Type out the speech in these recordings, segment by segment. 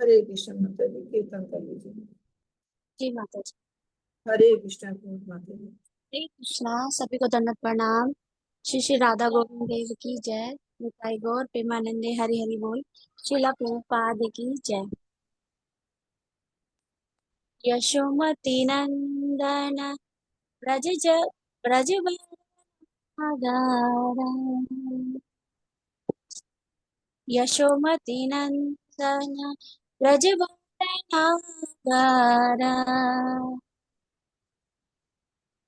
हरे कृष्ण माता जी, कीर्तन कर लीजिए। जी माता जी। हरे कृष्ण माता जी। हरे कृष्णा। सभी को दंडवत प्रणाम। श्री श्री राधा गोविंद देव की जय। निताई गौर प्रेमानंदे हरि हरि बोल। श्रीला प्रभुपाद की जय। यशोमती नंदन ब्रज ज ब्रज यशोमती नंदन ब्रज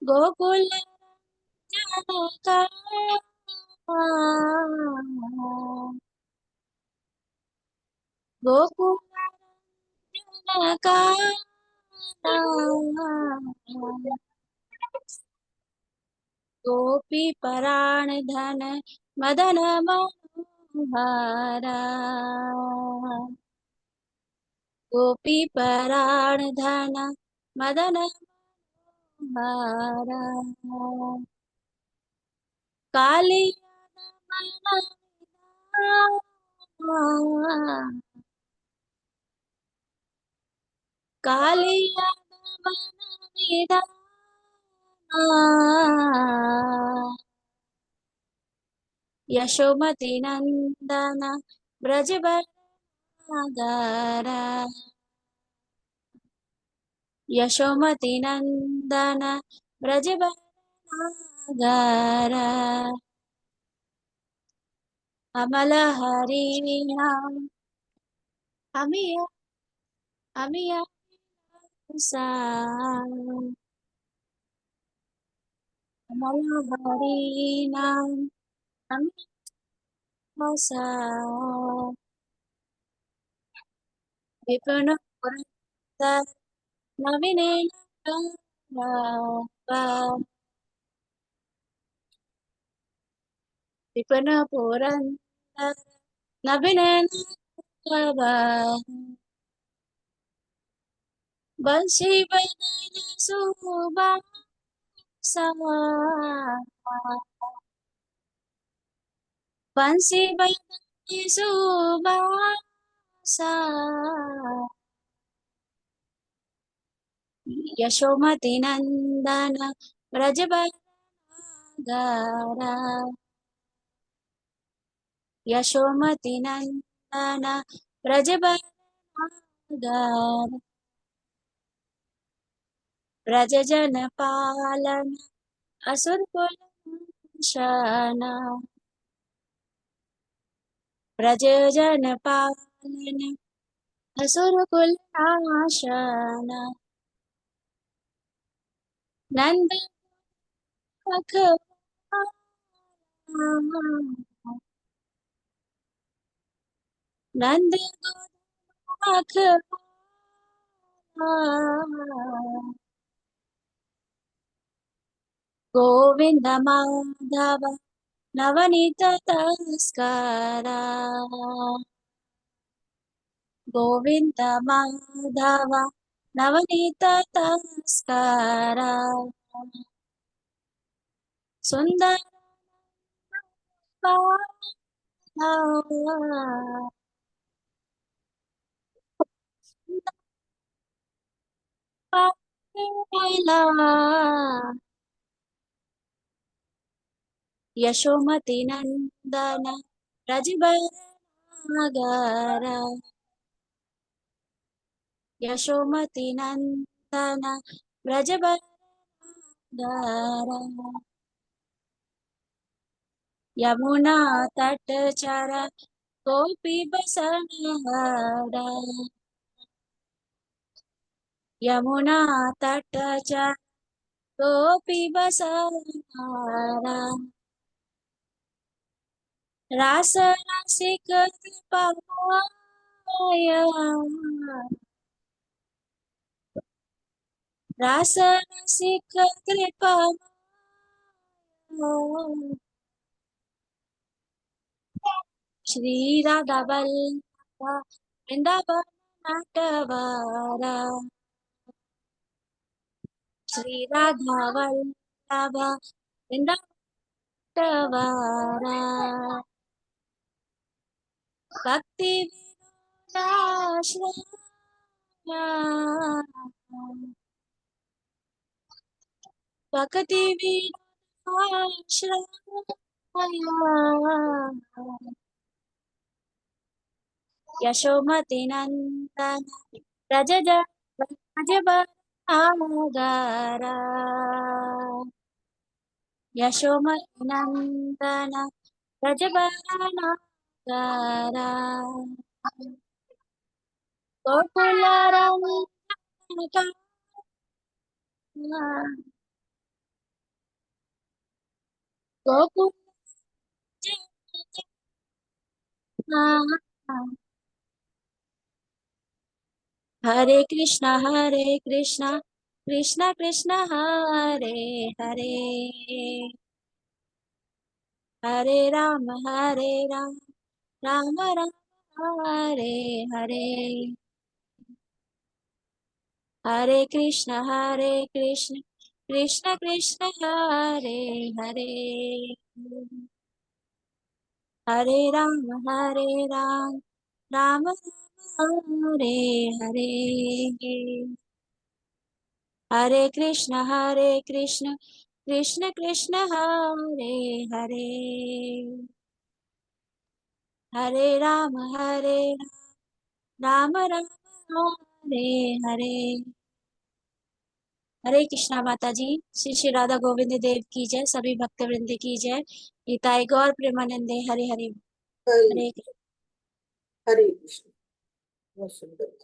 गोकुल जनक गोकुल जनक गोपी पराण धन मदन मनोहरा गोपी पराण धन मदन मनोहरा कालिया दमन कालिया दमन यशोमती नंदन ब्रज यशोमती नंदन ब्रज अमल हरि नाम अमिया अमिया सा अमल हरि नाम अमिया सा विपुन पुरंदर नवीन विपुन पुरंदर नवीन बंशी बदन सुबह बंसी बदन सुबह यशोमती नंदन ब्रज यशोमती नंदन ब्रज ब्रज जन पालन असुर कुल नाशना ब्रज जन पालन असुर कुल नाशना नंद मुख नंद मुख गोविंद माधव नवनीत तस्करा गोविंद माधव नवनीत तस्करा सुंदर बाला यशोमती नंदन ब्रज यशोमती नंदन ब्रज यमुना तट चर गोपी बसन हरा यमुना तट चर गोपी बसन हरा रास रसिक कृपया रास रसिक कृपा श्री राधा वल्लभ वृंदावन नटवारा श्री राधा वल्लभ वृंदावन नटवारा भक्ति आश्रया भक्ति विनाश्रया यशोमती नंदन रजबरागारा यशोमती नंदन रजबरागारा गोकुल रंजन गोकुल हरे कृष्णा कृष्णा कृष्णा हरे हरे हरे राम राम राम हरे हरे हरे कृष्णा कृष्ण कृष्ण हरे हरे हरे राम राम हरे हरे हरे कृष्ण कृष्ण कृष्ण हरे हरे हरे राम राम हरे हरे हरे कृष्णा माता जी। श्री श्री राधा गोविंद देव की जय। सभी भक्त वृंद की जय। निताई गौर प्रेमानंदे हरे हरे हरे हरे हरे कृष्ण। बहुत सुंदर।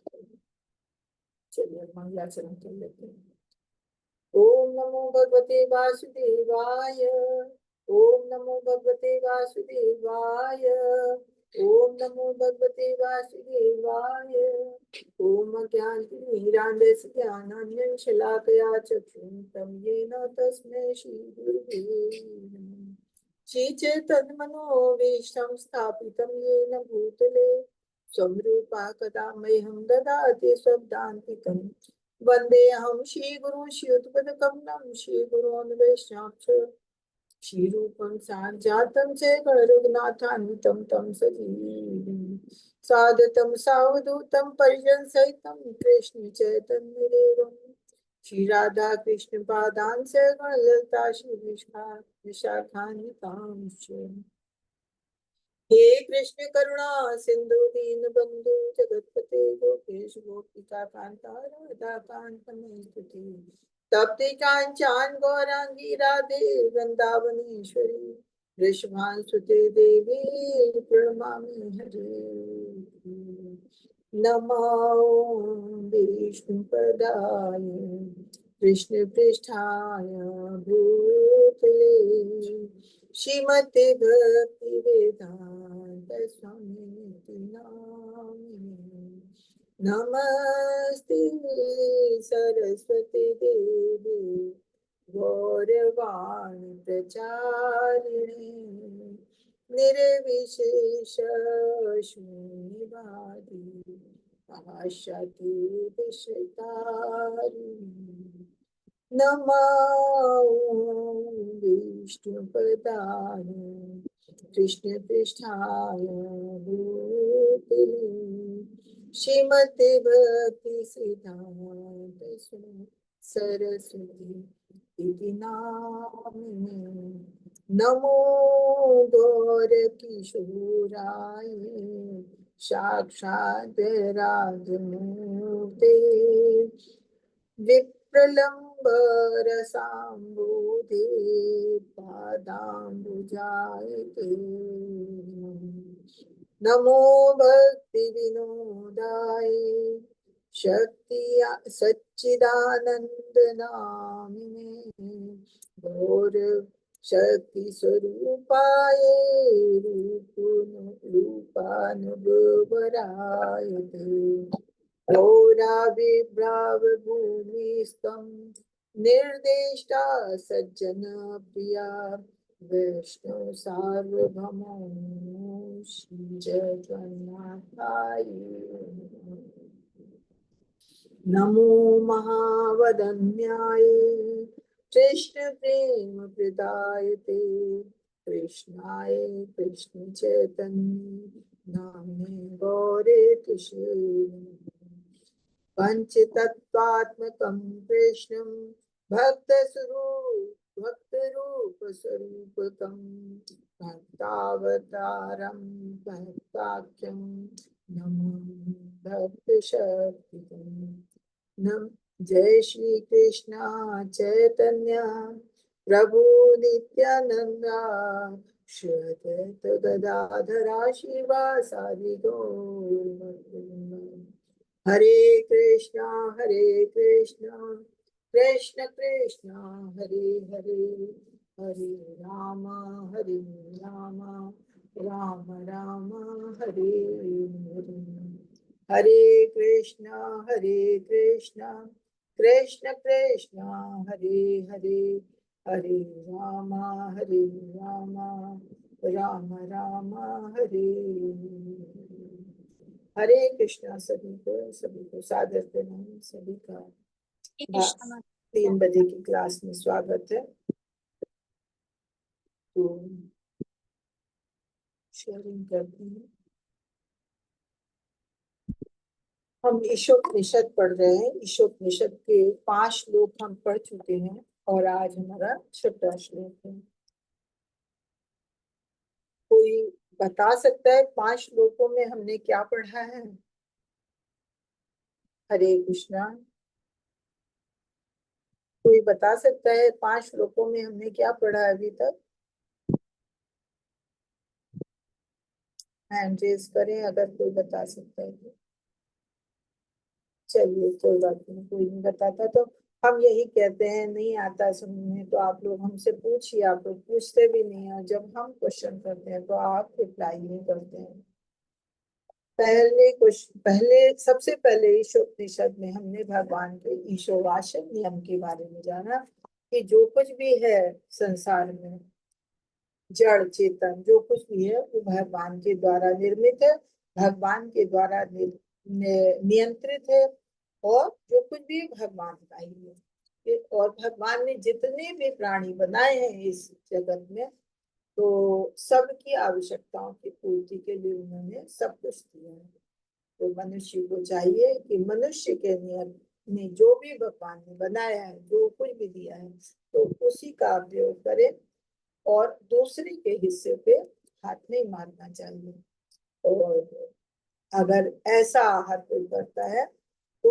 चलिए मंगलाचरण कर लेते हैं। ओम नमो भगवते वासुदेवाय। ओम नमो भगवते वासुदेवाय। ओम नमो भगवते वासुदेवाय। ओम ज्ञानतिमिरान्धस्य ज्ञानाञ्जन शलाकया चक्षुरुन्मिलितं येन तस्मै श्रीगुरुवे नमः। श्रीचैतन्यमनोभीष्टं स्थापितं येन भूतले स्वं रूपा कदा मह्यं ददाति स्वपदान्तिकम्। वन्देऽहं श्रीगुरुं श्रीयुतपदकमलं श्रीगुरोन् वैष्णवांश्च श्रीरूपं साग्रजातं च रघुनाथान्वितं तं सजीवम् सादतं सावधूतं परिजनसहितं कृष्ण चैतन्यदेवम् श्रीराधा कृष्ण पादान् च गणललिता विशाखान्वितांश्च। हे कृष्ण करुणा सिंधु दीन बंधु जगतपते गोपेश गोपिका कांता राधा कांत नमोस्तुते। तप्ते कांचन गौरांगी राधे वृंदावनेश्वरी वृषभानुसुते देवी प्रणमामि हरे। नमो विष्णुपदाय कृष्ण पृष्ठाय भूतले श्रीमते भक्ति वेदांत स्वामी नामिने। नमस्ते सरस्वती देवी गौरवाणी प्रचारिणे निर्विशेष शून्यवादी आशाति विश्वतारिणी। नमो विष्णुपदाय कृष्ण पृष्ठाय भूतले श्रीमते भक्ति सिद्धांत सरस्वती इति नामिने। नमो गौर किशोराय साक्षात् राजमूर्ते विप्रलम्बरसाम्बुधे पादाम्बुजायते। नमो भक्ति विनोदाय शक्ति सच्चिदानंद नामिने गौर शक्ति स्वरूपाय रूपानुगरायते। घोराविभ्राव भूमिस्तं निर्देष्टा सज्जन प्रिया वैष्णव सार्वभौमो श्री जगन्नाथाय नमो महावदन्याय कृष्ण प्रेम प्रदायते कृष्णाय कृष्ण चैतन्य नामे गौरे पंचतत्वात्मकं कृष्णं भक्तरूपस्वरूपकं भक्तावतारं भक्ताख्यं नमामि भक्तशक्तिं नम। जय श्री कृष्णा चैतन्य प्रभु नित्यानंदा श्री अद्वैत गदाधरा शिवासादि गौर। हरे कृष्णा कृष्ण कृष्णा हरे हरे, हरे राम राम राम हरे हरे। हरे कृष्णा कृष्ण कृष्ण हरे हरे, हरे राम राम राम हरे हरे। हरे कृष्णा। सभी को सादर प्रणाम। सभी का श्री कृष्ण माता 3 बजे की क्लास में स्वागत है। तो शेयरिंग करते हैं। हम ईशोपनिषद पढ़ रहे हैं। ईशोपनिषद के 5 श्लोक हम पढ़ चुके हैं और आज हमारा 6वां श्लोक है। कोई बता सकता है 5 श्लोकों में हमने क्या पढ़ा है? हरे कृष्णा। कोई बता सकता है 5 श्लोकों में हमने क्या पढ़ा अभी तक? हैंड रेज करें अगर कोई बता सकता है तो। चलिए कोई बात नहीं, कोई नहीं बताता तो हम यही कहते हैं नहीं आता समझ तो आप लोग हमसे पूछिए। आप लोग पूछते भी नहीं है। जब हम क्वेश्चन करते हैं तो आप रिप्लाई नहीं करते हैं। पहले सबसे पहले ईशोपनिषद में हमने भगवान के ईशोवासन नियम के बारे में जाना कि जो कुछ भी है संसार में, जड़ चेतन जो कुछ भी है वो भगवान के द्वारा निर्मित है, भगवान के द्वारा नियंत्रित है और जो कुछ भी भगवान का ही है। और भगवान ने जितने भी प्राणी बनाए हैं इस जगत में तो सबकी आवश्यकताओं की पूर्ति के लिए उन्होंने सब कुछ दिया है। तो मनुष्य को चाहिए कि मनुष्य के नियम में जो भी भगवान ने बनाया है, जो कुछ भी दिया है तो उसी का प्रयोग करें और दूसरे के हिस्से पे हाथ नहीं मारना चाहिए। और अगर ऐसा हर कोई करता है तो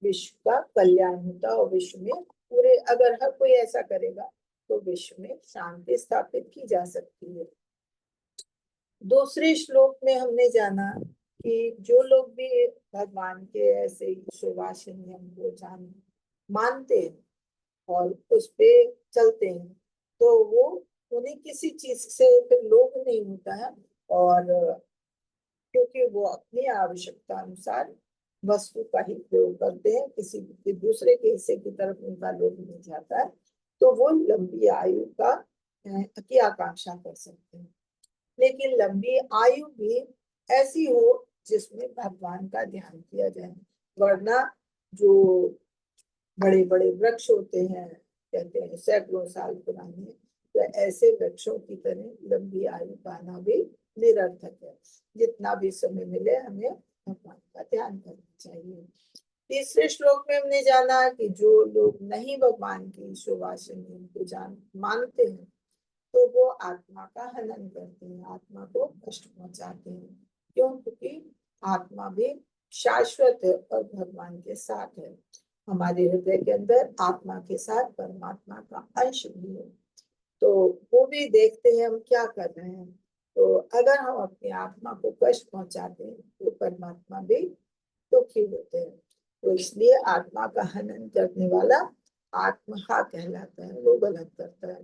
विश्व का कल्याण होता और विश्व में पूरे, अगर हर कोई ऐसा करेगा तो विश्व में शांति स्थापित की जा सकती है। दूसरे श्लोक में हमने जाना कि जो लोग भी भगवान के ऐसे ईशोवासन नियम को मानते हैं और उस पे चलते हैं तो वो उन्हें किसी चीज से फिर लोभ नहीं होता है। और क्योंकि वो अपनी आवश्यकता अनुसार वस्तु का ही प्रयोग करते हैं, किसी दूसरे के हिस्से की तरफ उनका लोभ नहीं जाता है तो वो लंबी आयु की आकांक्षा कर सकते हैं। लेकिन लंबी आयु भी ऐसी हो जिसमें भगवान का ध्यान किया जाए, वरना जो बड़े बड़े वृक्ष होते हैं कहते हैं सैकड़ों साल पुराने, तो ऐसे वृक्षों की तरह लंबी आयु पाना भी निरर्थक है। जितना भी समय मिले हमें भगवान का ध्यान करना चाहिए। तीसरे श्लोक में हमने जाना कि जो लोग नहीं भगवान की ईशोवासन को मानते हैं तो वो आत्मा का हनन करते हैं, आत्मा को कष्ट पहुंचाते हैं। क्यों? क्योंकि आत्मा भी शाश्वत है और भगवान के साथ है। हमारे हृदय के अंदर आत्मा के साथ परमात्मा का अंश भी है। तो वो भी देखते हैं हम क्या कर रहे हैं। तो अगर हम अपनी आत्मा को कष्ट पहुंचाते हैं तो परमात्मा भी दुखी होते हैं। तो इसलिए आत्मा का हनन करने वाला आत्महा कहलाता है, वो गलत करता है।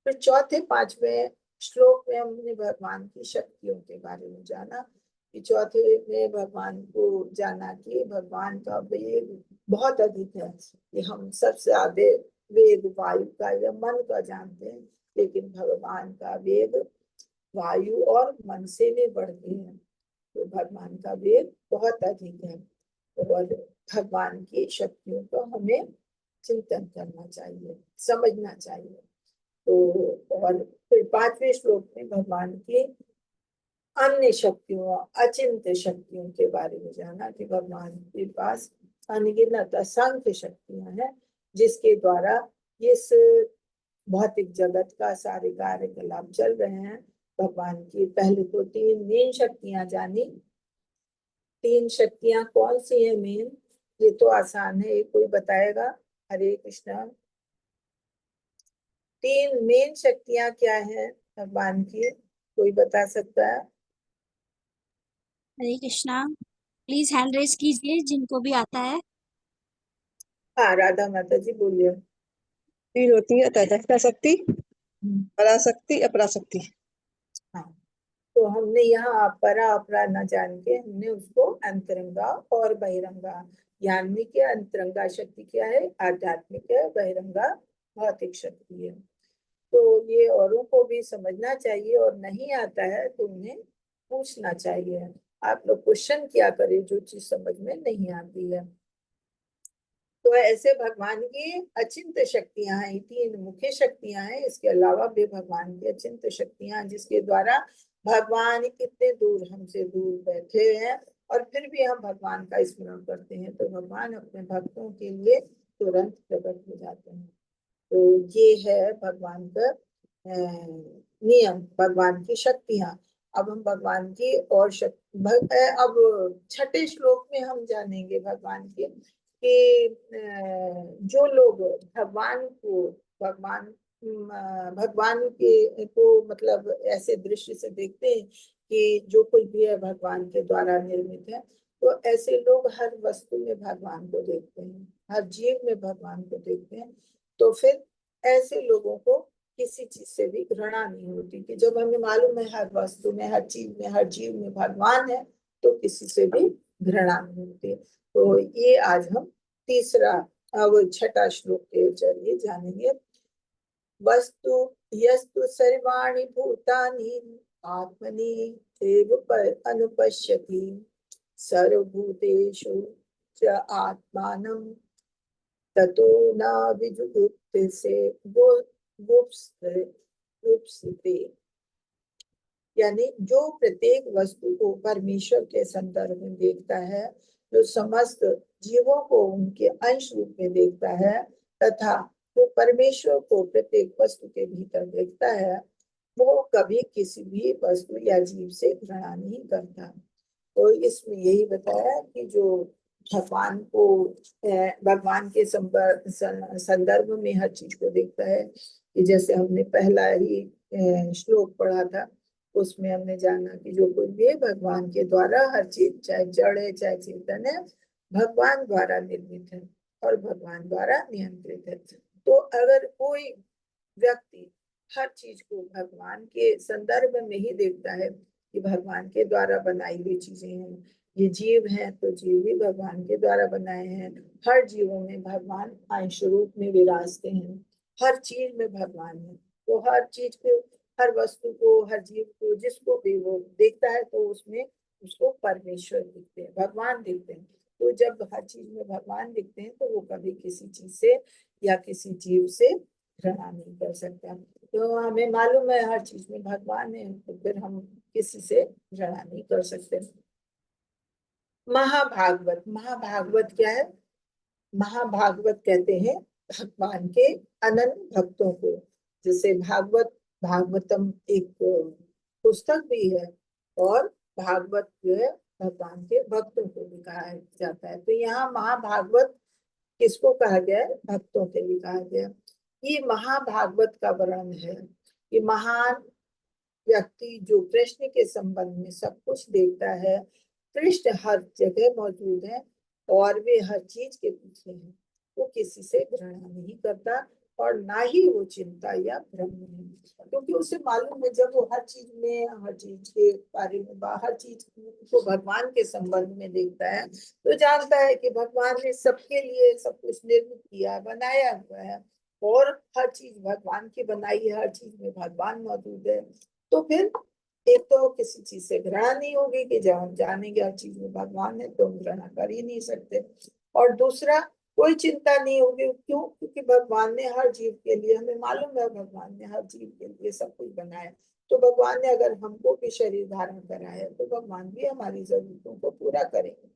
फिर चौथे 5वें श्लोक में हमने भगवान की शक्तियों के बारे में जाना कि चौथे में भगवान को जाना कि भगवान का वेग बहुत अधिक है कि हम सबसे ज्यादा वेग वायु का या मन का जानते हैं, लेकिन भगवान का वेग वायु और मन से भी बढ़ते हैं। तो भगवान का वेग बहुत अधिक है और भगवान की शक्तियों को हमें चिंतन करना चाहिए, समझना चाहिए। तो और फिर 5वें श्लोक में भगवान की अन्य शक्तियों, अचिंत्य शक्तियों के बारे में जाना कि भगवान के पास अनगिनत असंख्य शक्तियां हैं जिसके द्वारा इस भौतिक जगत का सारे कार्यकलाप चल रहे हैं। भगवान की पहले तो तीन मेन शक्तियां जानी। तीन शक्तियां कौन सी है मेन? ये तो आसान है, ये कोई बताएगा? हरे कृष्णा। तीन मेन शक्तियां क्या है भगवान की, कोई बता सकता है? हरे कृष्णा। प्लीज हैंड रेज कीजिए जिनको भी आता है। हाँ, राधा माता जी बोलिए। तीन होती है, तैतृष्टा शक्ति, हम्म, पराशक्ति, अपराशक्ति। हाँ, तो हमने यहाँ परा अपरा न जान के हमने उसको अंतरंगा और बहिरंगा, यानी कि अंतरंगा शक्ति क्या है? आध्यात्मिक है, बहिरंगा भौतिक शक्ति है। तो ये औरों को भी समझना चाहिए, और नहीं आता है तो उन्हें पूछना चाहिए। आप लोग क्वेश्चन किया करें जो चीज समझ में नहीं आती है। तो ऐसे भगवान की अचिंत्य शक्तियां हैं, तीन मुख्य शक्तियां हैं। इसके अलावा भी भगवान की अचिंत्य शक्तियां हैं जिसके द्वारा भगवान इतने दूर हमसे दूर बैठे हैं और फिर भी हम भगवान का स्मरण करते हैं तो भगवान अपने भक्तों के लिए तुरंत प्रकट हो जाते हैं। तो ये है भगवान का नियम, भगवान की शक्तियां। अब हम भगवान की और अब छठे श्लोक में हम जानेंगे भगवान के कि जो लोग भगवान को भगवान के को मतलब ऐसे दृष्टि से देखते हैं कि जो कुछ भी है भगवान के द्वारा निर्मित है, तो ऐसे लोग हर वस्तु में भगवान को देखते हैं, हर जीव में भगवान को देखते हैं। तो फिर ऐसे लोगों को किसी चीज से भी घृणा नहीं होती कि जब हमें मालूम है हर वस्तु में, हर चीज में, हर जीव में भगवान है, तो किसी से भी घृणा नहीं होती। तो ये आज हम तीसरा अब छठा श्लोक के जरिए जानेंगे। वस्तु यस्तु सर्वाणि भूतानि आत्मनि एव अनुपश्यति सर्वभूतेषु च आत्मानं ततो न विजुगुप्ते गुप्स्ते। यानी जो प्रत्येक वस्तु को परमेश्वर के संदर्भ में देखता है, जो समस्त जीवों को उनके अंश रूप में देखता है, तथा जो परमेश्वर को प्रत्येक वस्तु के भीतर देखता है, वो कभी किसी भी वस्तु या जीव से घृणा नहीं करता। तो इसमें यही बताया कि जो भगवान को भगवान के संदर्भ में हर चीज को देखता है, कि जैसे हमने पहला ही श्लोक पढ़ा था, उसमें हमने जाना कि जो कुछ भी है भगवान के द्वारा हर चीज, चाहे जड़ है चाहे चेतन है, भगवान द्वारा निर्मित है और भगवान द्वारा नियंत्रित है। तो अगर कोई व्यक्ति हर चीज को भगवान के संदर्भ में ही देखता है कि भगवान के द्वारा बनाई हुई चीजें हैं, ये जीव हैं तो जीव भी भगवान के द्वारा बनाए हैं, हर जीवों में भगवान अंश रूप में विराजते हैं, हर चीज में भगवान है। तो हर चीज को, हर वस्तु को, हर जीव को, जिसको भी वो देखता है तो उसमें उसको परमेश्वर दिखते हैं, भगवान दिखते हैं। तो जब हर चीज में भगवान दिखते हैं तो वो कभी किसी चीज से या किसी जीव से घृणा नहीं कर सकता। तो हमें मालूम है हर चीज में भगवान है, तो फिर हम किसी से घृणा नहीं कर सकते। महाभागवत, महाभागवत क्या है? महाभागवत कहते हैं भगवान के अनन्य भक्तों को। जैसे भागवत, भागवतम एक पुस्तक भी है, और भागवत जो है भगवान के भक्तों को भी कहा जाता है। तो यहाँ महाभागवत किसको कहा गया है? भक्तों के लिए कहा गया। ये महाभागवत का वर्णन है कि महान व्यक्ति जो कृष्ण के संबंध में सब कुछ देखता है, कृष्ण हर जगह मौजूद है और वे हर चीज के पीछे हैं, वो किसी से घृणा नहीं करता और ना ही वो चिंता या भ्रम में है, क्योंकि उसे मालूम है जब वो हर चीज में, हर चीज के बारे में, हर चीज को भगवान के संबंध में देखता है, तो जानता है कि भगवान ने सबके लिए सब कुछ निर्मित किया, बनाया हुआ है, और हर चीज भगवान की बनाई है, हर चीज में भगवान मौजूद है। तो फिर एक तो किसी चीज से घृणा नहीं होगी कि जब हम जानेंगे हर चीज में भगवान है तो हम घृणा कर ही नहीं सकते। और दूसरा, कोई चिंता नहीं होगी। क्यों? क्योंकि भगवान ने हर जीव के लिए, हमें मालूम है भगवान ने हर जीव के लिए सब कुछ बनाया, तो भगवान ने अगर हमको भी शरीर धारण कराया तो भगवान भी हमारी जरूरतों को पूरा करेंगे।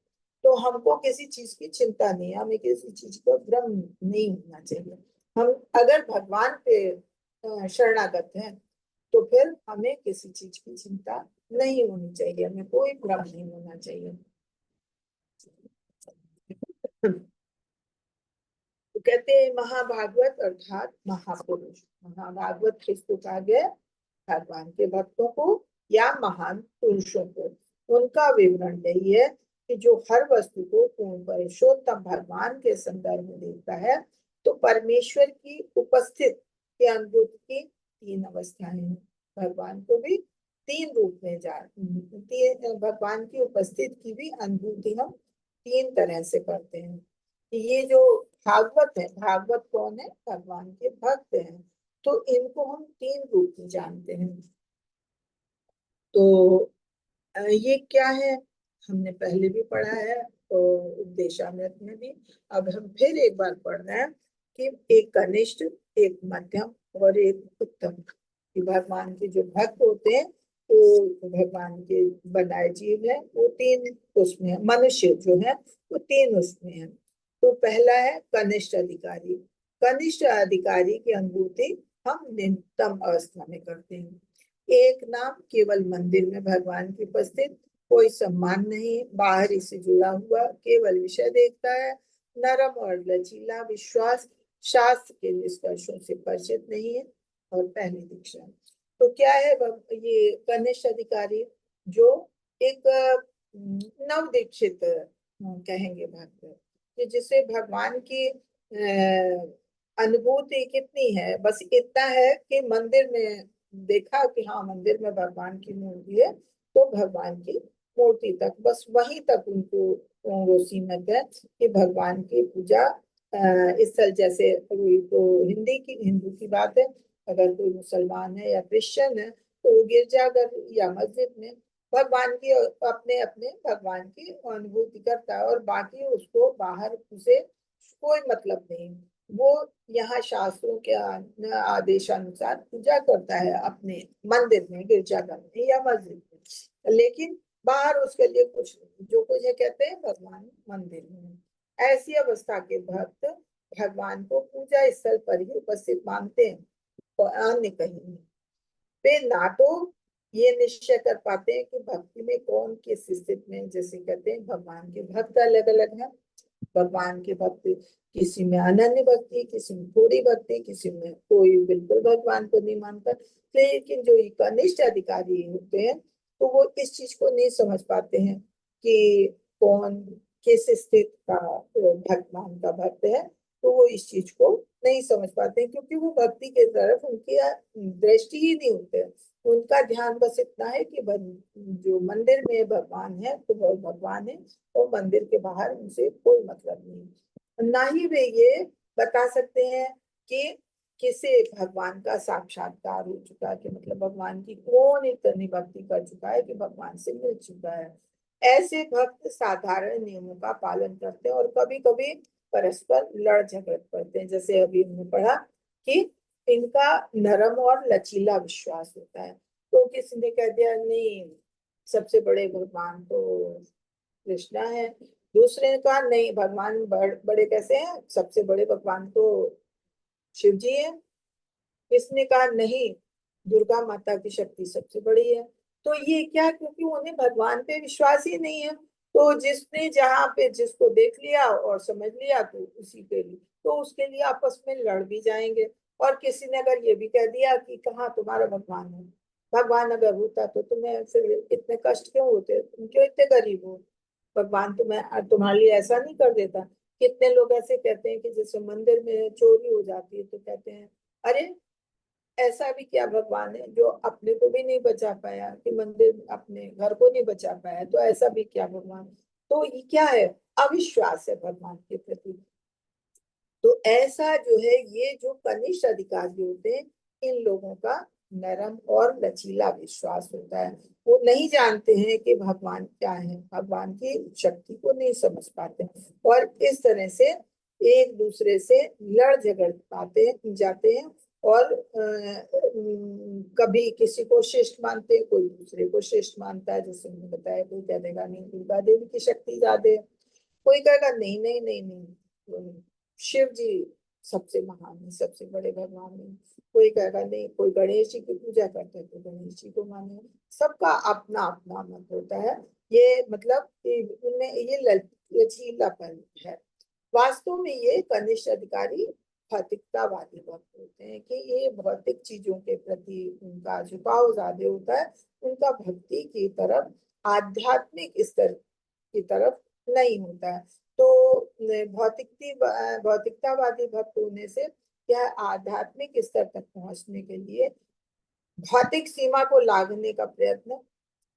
तो हमको किसी चीज की चिंता नहीं है, हमें किसी चीज का भ्रम नहीं होना चाहिए। हम अगर भगवान पे शरणागत हैं तो फिर हमें किसी चीज की चिंता नहीं होनी चाहिए, हमें कोई भ्रम नहीं होना चाहिए। तो कहते हैं महाभागवत अर्थात महापुरुष। महाभागवत किसको कहा गया? भगवान के भक्तों को या महान पुरुषों को। उनका विवरण यही है कि जो हर वस्तु को पूर्ण पुरुषोत्तम भगवान के संदर्भ में देखता है, तो परमेश्वर की उपस्थित के अनुभूति की तीन अवस्थाएं हैं। भगवान को भी तीन रूप में भगवान की उपस्थित की भी अनुभूति हम तीन तरह से करते हैं। ये जो भागवत है, भागवत कौन है? भगवान के भक्त हैं, तो इनको हम तीन रूप में जानते हैं। तो ये क्या है? हमने पहले भी पढ़ा है तो उपदेशामृत में भी, अब हम फिर एक बार पढ़ रहे हैं कि एक कनिष्ठ, एक मध्यम और एक उत्तम। कि भगवान के जो भक्त होते हैं तो भगवान के बनाए जीव है वो तीन उसमें, मनुष्य जो है वो तीन उसमें है। तो पहला है कनिष्ठ अधिकारी। कनिष्ठ अधिकारी की अनुभूति हम निम्नतम अवस्था में करते हैं। एक नाम, केवल मंदिर में भगवान की उपस्थित, कोई सम्मान नहीं, बाहरी से जुड़ा हुआ, केवल विषय देखता है, नरम और लचीला, विश्वास, शास्त्र के निष्कर्षों से परिचित नहीं है, और पहली दीक्षा। तो क्या है ये कनिष्ठ अधिकारी? जो एक नव दीक्षित कहेंगे भक्त, कि जिसे भगवान की अनुभूति कितनी है, बस इतना है कि मंदिर में देखा कि हाँ मंदिर में भगवान की मूर्ति है, तो भगवान की मूर्ति तक, बस वहीं तक उनको वो सीमित है कि भगवान की पूजा स्थल, जैसे तो हिंदू की बात है, अगर कोई मुसलमान है या क्रिश्चियन है तो वो गिरजाघर या मस्जिद में भगवान की अपने अपने भगवान की अनुभूति करता है, और बाकी उसको बाहर उसे कोई मतलब नहीं। वो यहाँ शास्त्रों के आदेशानुसार पूजा करता है अपने मंदिर में, गिरजाघर में या मस्जिद में, लेकिन बाहर उसके लिए कुछ नहीं, जो कुछ है कहते हैं भगवान मंदिर में। ऐसी अवस्था के भक्त भगवान को पूजा स्थल पर ही उपस्थित मानते हैं और अन्य कहीं नहीं। वे ना तो ये निश्चय कर पाते हैं कि भक्ति में कौन किस स्थिति में, जैसे कहते हैं भगवान के भक्त अलग अलग हैं। भगवान के भक्त किसी में अनन्य भक्ति, किसी में थोड़ी भक्ति, किसी में कोई बिल्कुल भगवान को नहीं मानता। लेकिन जो कनिष्ठ अधिकारी होते हैं तो वो इस चीज को नहीं समझ पाते हैं कि कौन किस स्थिति का भगवान का भक्त है, तो वो इस चीज को नहीं समझ पाते, क्योंकि वो भक्ति के तरफ उनकी दृष्टि ही नहीं होते। उनका ध्यान बस इतना है कि जो मंदिर में भगवान है तो वो भगवान है, और मंदिर के बाहर उनसे कोई मतलब नहीं। ना ही वे ये बता सकते हैं कि किसे भगवान का साक्षात्कार हो चुका है, कि मतलब भगवान की कौन इतनी भक्ति कर चुका है कि भगवान से मिल चुका है। ऐसे भक्त साधारण नियमों का पालन करते हैं और कभी कभी परस्पर लड़ झगड़ पड़ते हैं। जैसे अभी हमने पढ़ा कि इनका नरम और लचीला विश्वास होता है, तो किसी ने कह दिया नहीं सबसे बड़े भगवान तो कृष्णा है, दूसरे ने कहा नहीं भगवान बड़े कैसे हैं, सबसे बड़े भगवान तो शिव जी है, किसने कहा नहीं दुर्गा माता की शक्ति सबसे बड़ी है। तो ये क्या, क्योंकि उन्हें भगवान पे विश्वास ही नहीं है। तो जिसने जहाँ पे जिसको देख लिया और समझ लिया तो उसी के लिए, तो उसके लिए आपस में लड़ भी जाएंगे। और किसी ने अगर ये भी कह दिया कि कहाँ तुम्हारा भगवान है, भगवान अगर होता तो तुम्हें फिर इतने कष्ट क्यों होते, तुम क्यों इतने गरीब हो, भगवान तुम्हें तुम्हारे लिए ऐसा नहीं कर देता। कितने लोग ऐसे कहते हैं कि जैसे मंदिर में चोरी हो जाती है तो कहते हैं अरे ऐसा भी क्या भगवान है जो अपने को भी नहीं बचा पाया, कि मंदिर अपने घर को नहीं बचा पाया, तो ऐसा भी क्या भगवान। तो ये क्या है, अविश्वास है भगवान के प्रति। तो ऐसा जो है ये जो कनिष्ठ अधिकारी होते हैं, इन लोगों का नरम और लचीला विश्वास होता है। वो नहीं जानते हैं कि भगवान क्या है, भगवान की शक्ति को नहीं समझ पाते, और इस तरह से एक दूसरे से लड़ झगड़ पाते जाते हैं और कभी किसी को श्रेष्ठ मानते हैं, कोई दूसरे को श्रेष्ठ मानता है। जैसे मैंने बताया, कोई कह देगा नहीं दुर्गा देवी की शक्ति ज्यादा है, कोई कहेगा नहीं नहीं नहीं नहीं, शिव जी सबसे महान है, सबसे बड़े भगवान है। कोई कहेगा नहीं, कोई गणेश जी की पूजा करते हैं तो गणेश जी को माने। सबका अपना अपना मत होता है। ये मतलब इनमें ये लचीलापन है। वास्तव में ये कनिष्ठ अधिकारी भौतिकतावादी भक्त होते हैं कि ये भौतिक चीजों के प्रति उनका झुकाव ज्यादा होता है, उनका भक्ति की तरफ, आध्यात्मिक स्तर की तरफ नहीं होता है। तो भौतिकतावादी भक्त होने से क्या, आध्यात्मिक स्तर तक पहुंचने के लिए भौतिक सीमा को लांघने का प्रयत्न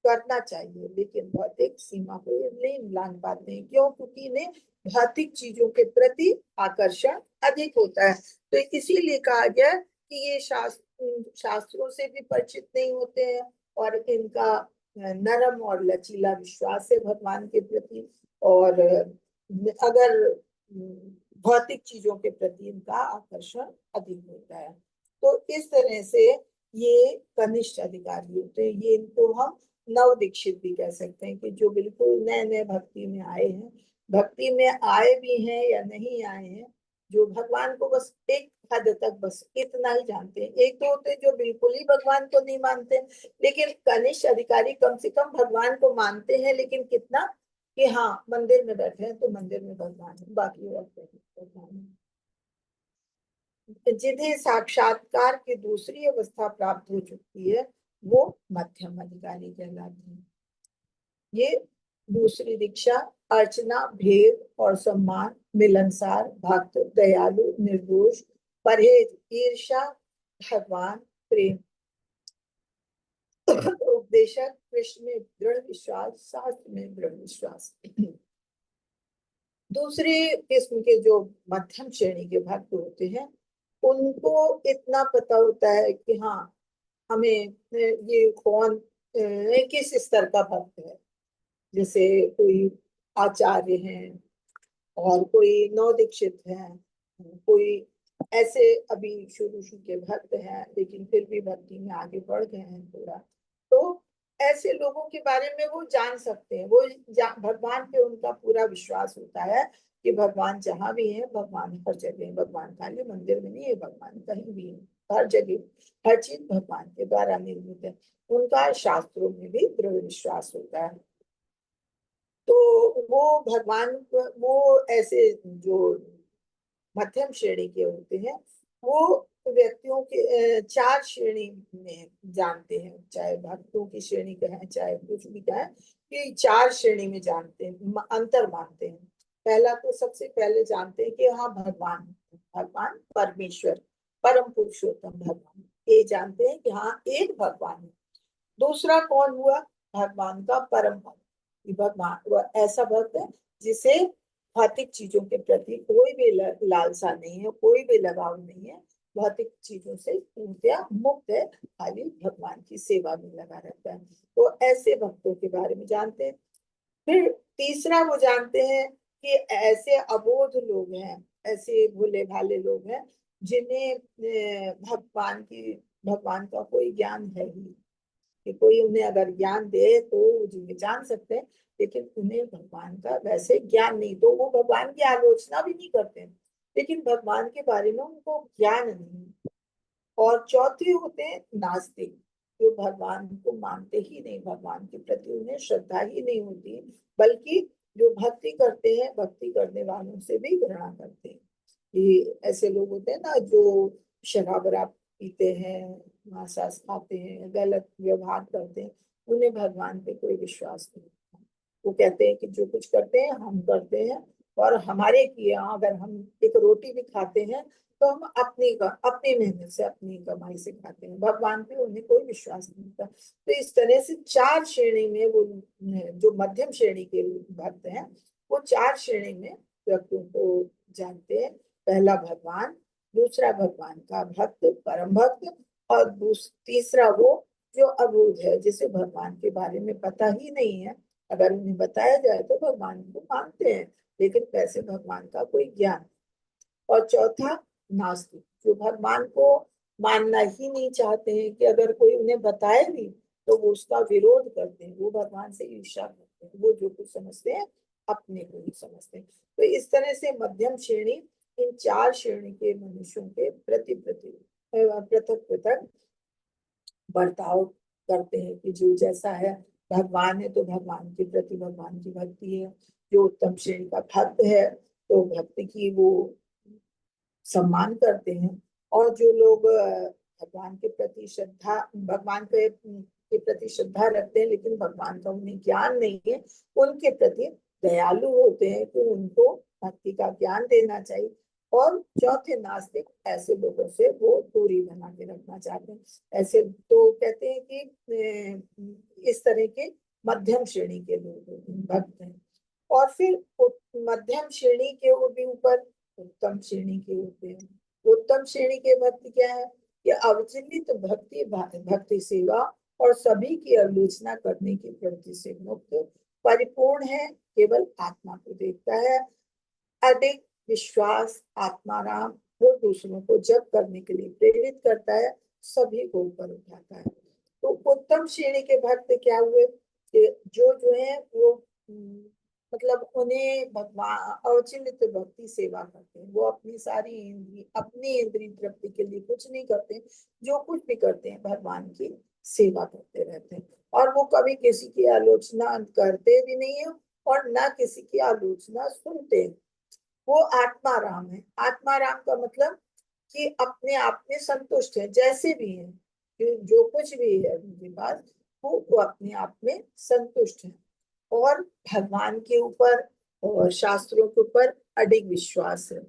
करना चाहिए, लेकिन भौतिक सीमा को ये नहीं लांघ पाते हैं। क्यों? क्योंकि इन्हें भौतिक चीजों के प्रति आकर्षण अधिक होता है। तो इसीलिए कहा गया कि ये शास्त्रों से भी परिचित नहीं होते हैं, और इनका नरम और लचीला विश्वास है भगवान के प्रति, और अगर भौतिक चीजों के प्रति इनका आकर्षण अधिक होता है। तो इस तरह से ये कनिष्ठ अधिकारी होते हैं। ये इनको हम नव दीक्षित भी कह सकते हैं, कि जो बिल्कुल नए नए भक्ति में आए हैं, भक्ति में आए भी हैं या नहीं आए हैं, जो भगवान को बस एक हद तक बस इतना ही जानते हैं। एक तो होते हैं जो बिल्कुल ही भगवान को नहीं मानते, लेकिन कनिष्ठ अधिकारी कम से कम भगवान को मानते हैं, लेकिन कितना, कि हाँ मंदिर में बैठे हैं तो मंदिर में भगवान है, बाकी और भगवान है। जिन्हें साक्षात्कार की दूसरी अवस्था प्राप्त हो चुकी है, वो मध्यम अधिकारी कहलाते हैं। ये दूसरी दीक्षा अर्चना, भेद और सम्मान, मिलनसार, भक्त, दयालु, निर्दोष, परहेज, ईर्ष्या, भगवान, प्रेम, उपदेशक, कृष्ण में दृढ़ विश्वास, शास्त्र में दृढ़ विश्वास। दूसरी किस्म के जो मध्यम श्रेणी के भक्त होते हैं, उनको इतना पता होता है कि हाँ, हमें ये कौन किस स्तर का भक्त है। जैसे कोई आचार्य हैं, और कोई नव दीक्षित है, कोई ऐसे अभी शुरू शुरू के भक्त हैं, लेकिन फिर भी भक्ति में आगे बढ़ गए हैं थोड़ा। तो ऐसे लोगों के बारे में वो जान सकते हैं। वो भगवान पे उनका पूरा विश्वास होता है कि भगवान जहाँ भी है, भगवान हर जगह है। भगवान खाली मंदिर में नहीं है, भगवान कहीं भी है, हर जगह हर चीज भगवान के द्वारा निर्मित है। उनका शास्त्रों में भी दृढ़ विश्वास होता है। तो वो भगवान वो ऐसे जो मध्यम श्रेणी के होते हैं, वो व्यक्तियों के चार श्रेणी में जानते हैं, चाहे भक्तों की श्रेणी कहें चाहे कुछ भी कहें, कि चार श्रेणी में जानते हैं, अंतर मानते हैं। पहला तो सबसे पहले जानते हैं कि हाँ भगवान, भगवान परमेश्वर, परम पुरुषोत्तम भगवान, ये जानते हैं कि हाँ एक भगवान है। दूसरा कौन हुआ? भगवान का परम भक्त। भगवान वह ऐसा भक्त है जिसे भौतिक चीजों के प्रति कोई भी लालसा नहीं है, कोई भी लगाव नहीं है, भौतिक चीजों से पूर्णतया मुक्त है, खाली भगवान की सेवा में लगा रहता है। तो ऐसे भक्तों के बारे में जानते हैं। फिर तीसरा वो जानते हैं कि ऐसे अबोध लोग हैं, ऐसे भोले भाले लोग हैं, जिन्हें भगवान का कोई ज्ञान है ही, कि कोई उन्हें अगर ज्ञान दे तो वो जिन्हें जान सकते हैं, लेकिन उन्हें भगवान का वैसे ज्ञान नहीं, तो वो भगवान की आलोचना भी नहीं करते हैं, लेकिन भगवान के बारे में उनको ज्ञान नहीं। और चौथे होते हैं नास्तिक, जो भगवान को मानते ही नहीं, भगवान के प्रति उन्हें श्रद्धा ही नहीं होती, बल्कि जो भक्ति करते हैं, भक्ति करने वालों से भी घृणा करते हैं। ये ऐसे लोग होते हैं ना, जो शराब वराब पीते हैं, मांसाहार खाते हैं, गलत व्यवहार करते हैं, उन्हें भगवान पे कोई विश्वास नहीं। वो कहते हैं कि जो कुछ करते हैं हम करते हैं, और हमारे किए, अगर हम एक रोटी भी खाते हैं तो हम अपनी मेहनत से, अपनी कमाई से खाते हैं। भगवान पे उन्हें कोई विश्वास नहीं होता। तो इस तरह से चार श्रेणी में वो जो मध्यम श्रेणी के भक्त हैं, वो चार श्रेणी में व्यक्तियों को जानते हैं। पहला भगवान, दूसरा भगवान का भक्त, परम भक्त, और तीसरा वो जो अबूझ है, जिसे भगवान के बारे में पता ही नहीं है। अगर उन्हें बताया जाए तो भगवान को मानते हैं, लेकिन वैसे भगवान का कोई ज्ञान। और चौथा नास्तिक, जो भगवान को मानना ही नहीं चाहते हैं, कि अगर कोई उन्हें बताए भी तो वो उसका विरोध करते हैं, वो भगवान से ईर्ष्या करते हैं, वो जो कुछ समझते हैं अपने को ही समझते हैं। तो इस तरह से मध्यम श्रेणी इन चार श्रेणी के मनुष्यों के प्रति प्रति पृथक पृथक बर्ताव करते हैं, कि जो जैसा है भगवान है तो भगवान के प्रति भगवान की भक्ति है, जो उत्तम श्रेणी का भक्त है तो भक्ति की वो सम्मान करते हैं, और जो लोग भगवान के प्रति श्रद्धा भगवान के प्रति श्रद्धा रखते हैं लेकिन भगवान का उन्हें ज्ञान नहीं है, उनके प्रति दयालु होते हैं, तो उनको भक्ति का ज्ञान देना चाहिए। और चौथे नास्तिक, ऐसे लोगों से वो दूरी बना के रखना चाहते हैं। ऐसे तो कहते हैं कि इस तरह के मध्यम श्रेणी के लोग भक्त हैं। और फिर मध्यम श्रेणी के वो भी ऊपर उत्तम श्रेणी के होते हैं। उत्तम श्रेणी के भक्ति क्या है? कि अविचलित भक्ति भक्ति सेवा और सभी की आलोचना करने की प्रवृत्ति से मुक्त, परिपूर्ण है, केवल आत्मा को देखता है, अधिक विश्वास, आत्माराम, वो दूसरों को जप करने के लिए प्रेरित करता है, सभी को ऊपर उठाता है। तो उत्तम श्रेणी के भक्त क्या हुए? कि जो है वो मतलब उन्हें भगवान अवचिलित भक्ति सेवा करते हैं, वो अपनी सारी अपनी इंद्रिय तृप्ति के लिए कुछ नहीं करते, जो कुछ भी करते हैं भगवान की सेवा करते रहते हैं, और वो कभी किसी की आलोचना करते भी नहीं है और ना किसी की आलोचना सुनते हैं। वो आत्मा राम है। आत्मा राम का मतलब कि अपने आप में संतुष्ट है, जैसे भी है, जो कुछ भी है उनके पास, वो अपने आप में संतुष्ट है, और भगवान के ऊपर और शास्त्रों के ऊपर अडिग विश्वास है।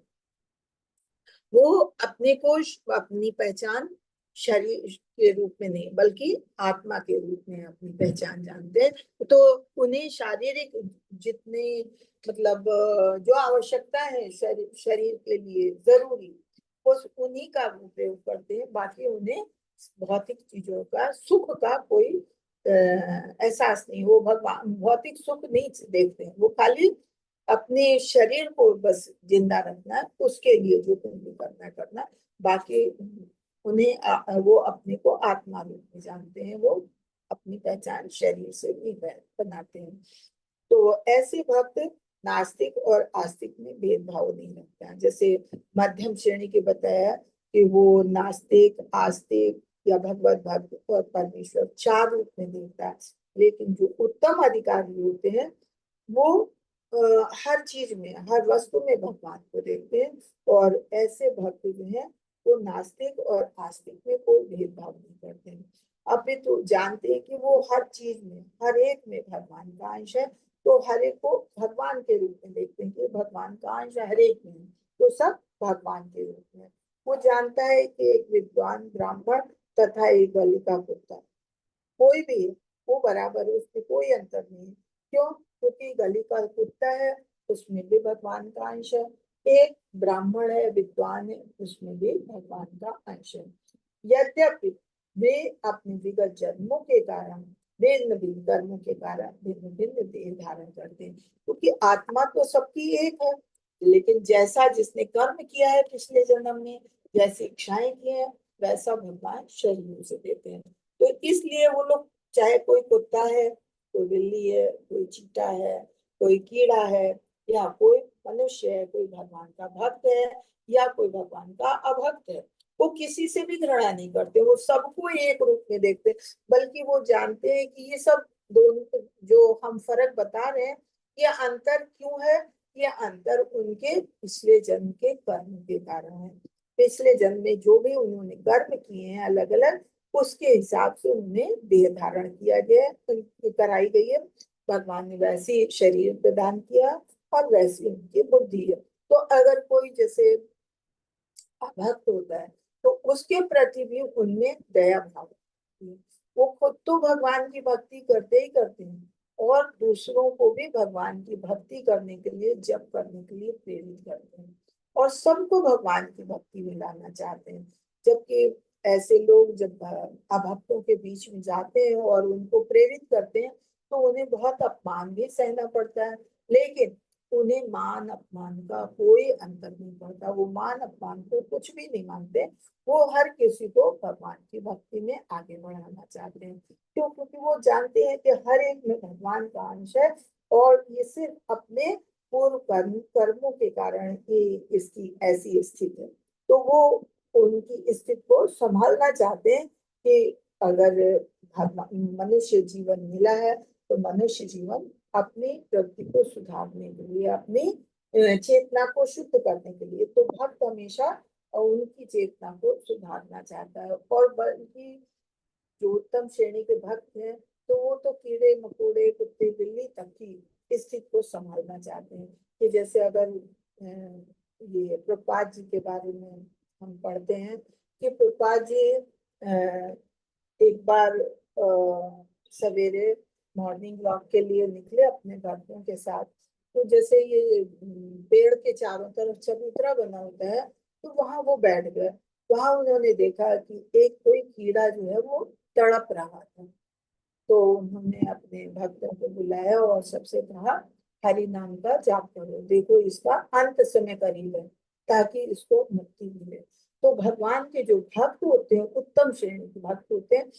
वो अपने को अपनी पहचान शरीर के रूप में नहीं बल्कि आत्मा के रूप में अपनी पहचान जानते हैं। तो उन्हें शारीरिक जितने मतलब जो आवश्यकता है शरीर के लिए जरूरी, उस उन्हीं का वो प्रयोग करते हैं। बाकी उन्हें भौतिक चीजों का सुख का कोई एहसास नहीं। वो भगवान भौतिक सुख नहीं देखते हैं, वो खाली अपने शरीर को बस जिंदा रखना, उसके लिए जो कुछ भी करना। बाकी उन्हें वो अपने को आत्मा रूप में जानते हैं, वो अपनी पहचान शरीर से नहीं बनाते हैं। तो ऐसे भक्त नास्तिक और आस्तिक में भेदभाव नहीं रखता है। जैसे मध्यम श्रेणी के बताया कि वो नास्तिक, आस्तिक या भगवत भक्त और परमेश्वर चार रूप में देखता है, लेकिन जो उत्तम अधिकारी होते हैं वो हर चीज में, हर वस्तु में भगवान को देखते हैं, और ऐसे भक्त जो है वो नास्तिक और आस्तिक में कोई भेदभाव नहीं करते हैं। अभी तो जानते हैं कि वो हर चीज में, हर एक में भगवान का अंश है, तो हर एक को भगवान के रूप में देखते हैं कि भगवान का अंश हर एक में है, तो सब भगवान के रूप में। वो जानता है कि एक विद्वान ब्राह्मण तथा एक बलि का कुत्ता कोई भी है, वो बराबर है, उसमें कोई अंतर नहीं है। क्यों? क्योंकि गली का कुत्ता है, उसमें भी भगवान का अंश है। एक ब्राह्मण है, विद्वान है, उसमें भी भगवान का अंश है। यद्यपि वे अपने विगत जन्मों के कारण भिन्न भिन्न कर्मों के कारण भिन्न भिन्न देह धारण करते हैं, क्योंकि आत्मा तो सबकी एक है, लेकिन जैसा जिसने कर्म किया है पिछले जन्म में, जैसी इच्छाएं की है, वैसा भगवान शरीर से देते हैं। तो इसलिए वो लोग, चाहे कोई कुत्ता है, कोई बिल्ली है, कोई चींटा है, कोई कीड़ा है, या कोई मनुष्य है, कोई भगवान का भक्त है या कोई भगवान का अभक्त है, वो किसी से भी घृणा नहीं करते, वो सबको एक रूप में देखते, बल्कि वो जानते हैं कि ये सब दोनों जो हम फर्क बता रहे हैं, ये अंतर क्यों है? ये अंतर उनके पिछले जन्म के कर्म के कारण है। पिछले जन्म में जो भी उन्होंने कर्म किए हैं अलग अलग, उसके हिसाब से उन्हें देह धारण किया गया, कराई गई है। भगवान ने वैसी शरीर प्रदान किया और वैसी उनकी बुद्धि है। तो अगर कोई जैसे भक्त होता है तो उसके प्रति भी उनमें दया भाव होती है। वो खुद तो भगवान की भक्ति करते ही करते हैं, और दूसरों को भी भगवान की भक्ति करने के लिए, जप करने के लिए प्रेरित करते हैं, और सबको भगवान की भक्ति में लाना चाहते हैं। जबकि ऐसे लोग जब अभक्तों के बीच में जाते हैं और उनको प्रेरित करते हैं तो उन्हें बहुत अपमान भी सहना पड़ता है। लेकिन उन्हें मान अपमान का कोई अंतर नहीं पड़ता, वो मान अपमान को कुछ भी नहीं मानते। वो हर किसी को भगवान की भक्ति में आगे बढ़ाना चाहते हैं। क्यों? क्योंकि वो जानते हैं कि हर एक में भगवान का अंश है, और ये सिर्फ अपने पूर्व कर्मों के कारण ही इसकी ऐसी स्थिति है। तो वो उनकी स्थिति को संभालना चाहते हैं कि अगर मनुष्य जीवन मिला है तो मनुष्य जीवन अपनी प्रवृत्ति को सुधारने के लिए, अपनी चेतना को शुद्ध करने के लिए, तो भक्त हमेशा उनकी चेतना को सुधारना चाहता है। और बल्कि जो उत्तम श्रेणी के भक्त हैं, तो वो तो कीड़े मकोड़े कुत्ते बिल्ली तक की स्थिति को संभालना चाहते हैं। कि जैसे अगर ये प्रभुपाद जी के बारे में हम पढ़ते हैं कि प्रभुपाद जी एक बार सवेरे मॉर्निंग वॉक के लिए निकले अपने भक्तों के साथ। तो जैसे ये पेड़ के चारों तरफ चबूतरा बना होता है, तो वहां वो बैठ गए। वहां उन्होंने देखा कि एक कोई कीड़ा जो है वो तड़प रहा था। तो उन्होंने अपने भक्तों को बुलाया और सबसे कहा, हरि नाम का जाप करो, देखो इसका अंत समय करीब है, ताकि इसको मुक्ति मिले। तो भगवान के जो भक्त होते हैं, उत्तम श्रेणी के भक्त होते हैं,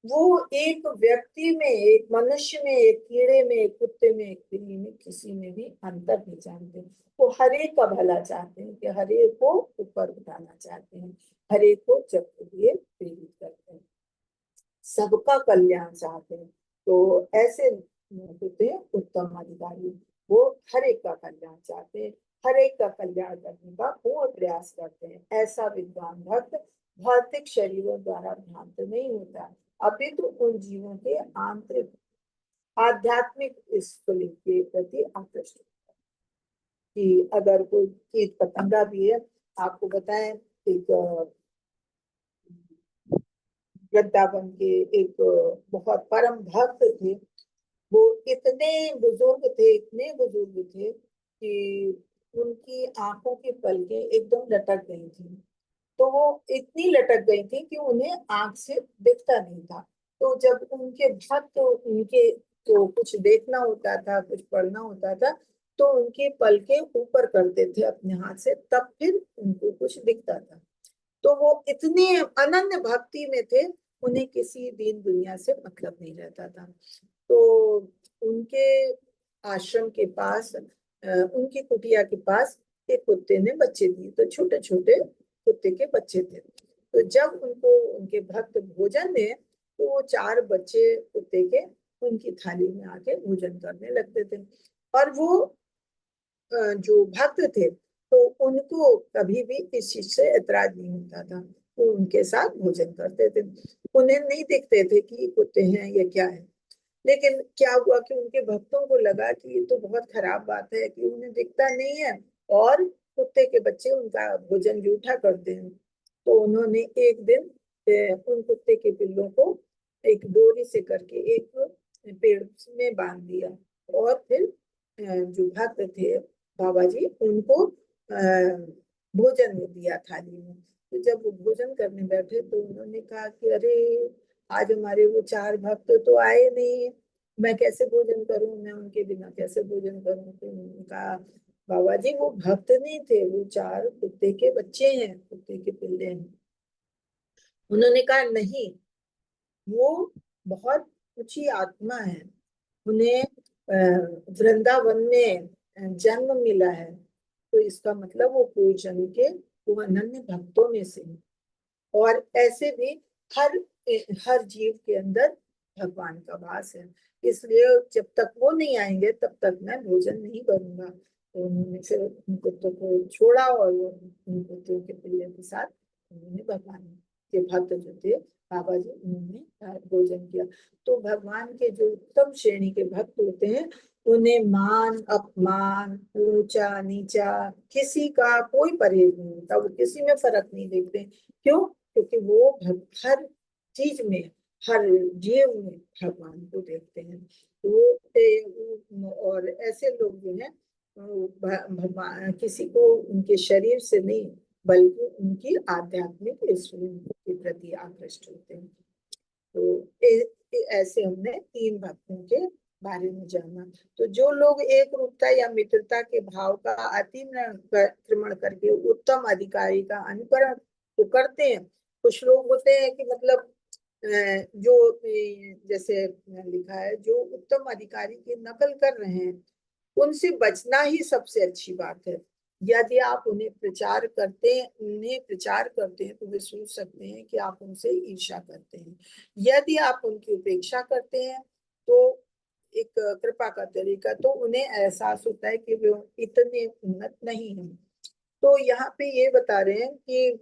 वो एक व्यक्ति में, एक मनुष्य में, एक कीड़े में, एक कुत्ते में, एक बिल्ली में, किसी में भी अंतर नहीं जानते। वो हरेक का भला चाहते हैं, कि हरेक को ऊपर उठाना चाहते हैं, हरेक को जग के लिए प्रेरित करते हैं, सबका कल्याण चाहते हैं। तो ऐसे होते हैं उत्तम अधिकारी। वो हर एक का कल्याण चाहते हैं, हर एक का कल्याण करने का पूर्ण प्रयास करते हैं। ऐसा विद्वान भक्त भौतिक शरीरों द्वारा भ्रांत नहीं होता, अभी तो उन जीवों के आंतरिक आध्यात्मिक स्फुलिंग के प्रति आकृष्ट होता है। कि अगर कोई कीट पतंगा भी है, आपको बताएं, एक वृंदावन के एक बहुत परम भक्त थे। वो इतने बुजुर्ग थे, इतने बुजुर्ग थे कि उनकी आंखों की पलकें एकदम लटक गई थी। तो वो इतनी लटक गई थी कि उन्हें आंख से दिखता नहीं था। तो जब उनके भक्त उनके तो कुछ देखना होता था, कुछ पढ़ना होता था, तो उनकी पलकें ऊपर करते थे अपने हाथ से, तब फिर उनको कुछ दिखता था। तो वो इतने अनन्य भक्ति में थे, उन्हें किसी दीन दुनिया से मतलब नहीं रहता था। तो उनके आश्रम के पास, उनकी कुटिया के पास एक कुत्ते ने बच्चे दिए। तो छोटे छोटे कुत्ते के बच्चे थे। तो जब उनको उनके भक्त भोजन दें, तो वो चार बच्चे कुत्ते के उनकी थाली में आके भोजन करने लगते थे। और वो जो भक्त थे, तो उनको कभी भी इस चीज से ऐतराज नहीं होता था। वो उनके साथ भोजन करते थे। उन्हें नहीं देखते थे कि कुत्ते हैं या क्या है। लेकिन क्या हुआ कि उनके भक्तों को लगा कि ये तो बहुत खराब बात है कि उन्हें दिखता नहीं है, और कुत्ते के बच्चे उनका भोजन जूठा करते हैं। तो उन्होंने एक दिन उन कुत्ते के पिल्लों को एक डोरी से करके एक पेड़ में बांध दिया। और फिर जो भक्त थे बाबा जी, उनको भोजन में दिया थाली में। तो जब वो भोजन करने बैठे, तो उन्होंने कहा कि अरे, आज हमारे वो चार भक्त तो आए नहीं, मैं कैसे भोजन करूं, मैं उनके बिना कैसे भोजन करूं। तो उन्होंने कहा, बाबा जी वो भक्त नहीं थे, वो चार कुत्ते के बच्चे हैं, कुत्ते के पिल्ले हैं। उन्होंने कहा, नहीं, वो बहुत ऊंची आत्मा है, उन्हें वृंदावन में जन्म मिला है। तो इसका मतलब वो पूर्वजन्म के वो अनन्य भक्तों में से हैं। और ऐसे भी हर हर जीव के अंदर भगवान का वास है। इसलिए जब तक वो नहीं आएंगे, तब तक मैं भोजन नहीं करूंगा। तो उन्होंने फिर उन कुत्तों को छोड़ा, और वो उन कुत्तों के पिल्ले के साथ उन्होंने भगवान के भक्त जो थे बाबा जी, उन्होंने भोजन किया। तो भगवान के जो उत्तम श्रेणी के भक्त होते हैं, उन्हें मान अपमान, ऊंचा नीचा, किसी का कोई परहेज नहीं होता। वो किसी में फर्क नहीं देखते। क्यों? क्योंकि वो हर चीज में, हर जीव में भगवान को देखते हैं। और ऐसे लोग जो हैं, भगवान किसी को उनके शरीर से नहीं, बल्कि उनकी आध्यात्मिक ईश्वरी के प्रति आकृष्ट होते हैं। तो ऐसे हमने तीन भक्तों के बारे में जाना। तो जो लोग एक रूपता या मित्रता के भाव का अतिक्रमण करके उत्तम अधिकारी का अनुकरण तो करते हैं। कुछ लोग होते हैं कि मतलब जो जैसे लिखा है, जो उत्तम अधिकारी की नकल कर रहे हैं उनसे बचना ही सबसे अच्छी बात है। यदि आप उन्हें प्रचार करते हैं तो वे सोच सकते हैं कि आप उनसे ईर्ष्या करते हैं। यदि आप उनकी उपेक्षा करते हैं तो एक कृपा का तरीका, तो उन्हें एहसास होता है कि वे इतने उन्नत नहीं हैं। तो यहाँ पे ये बता रहे हैं कि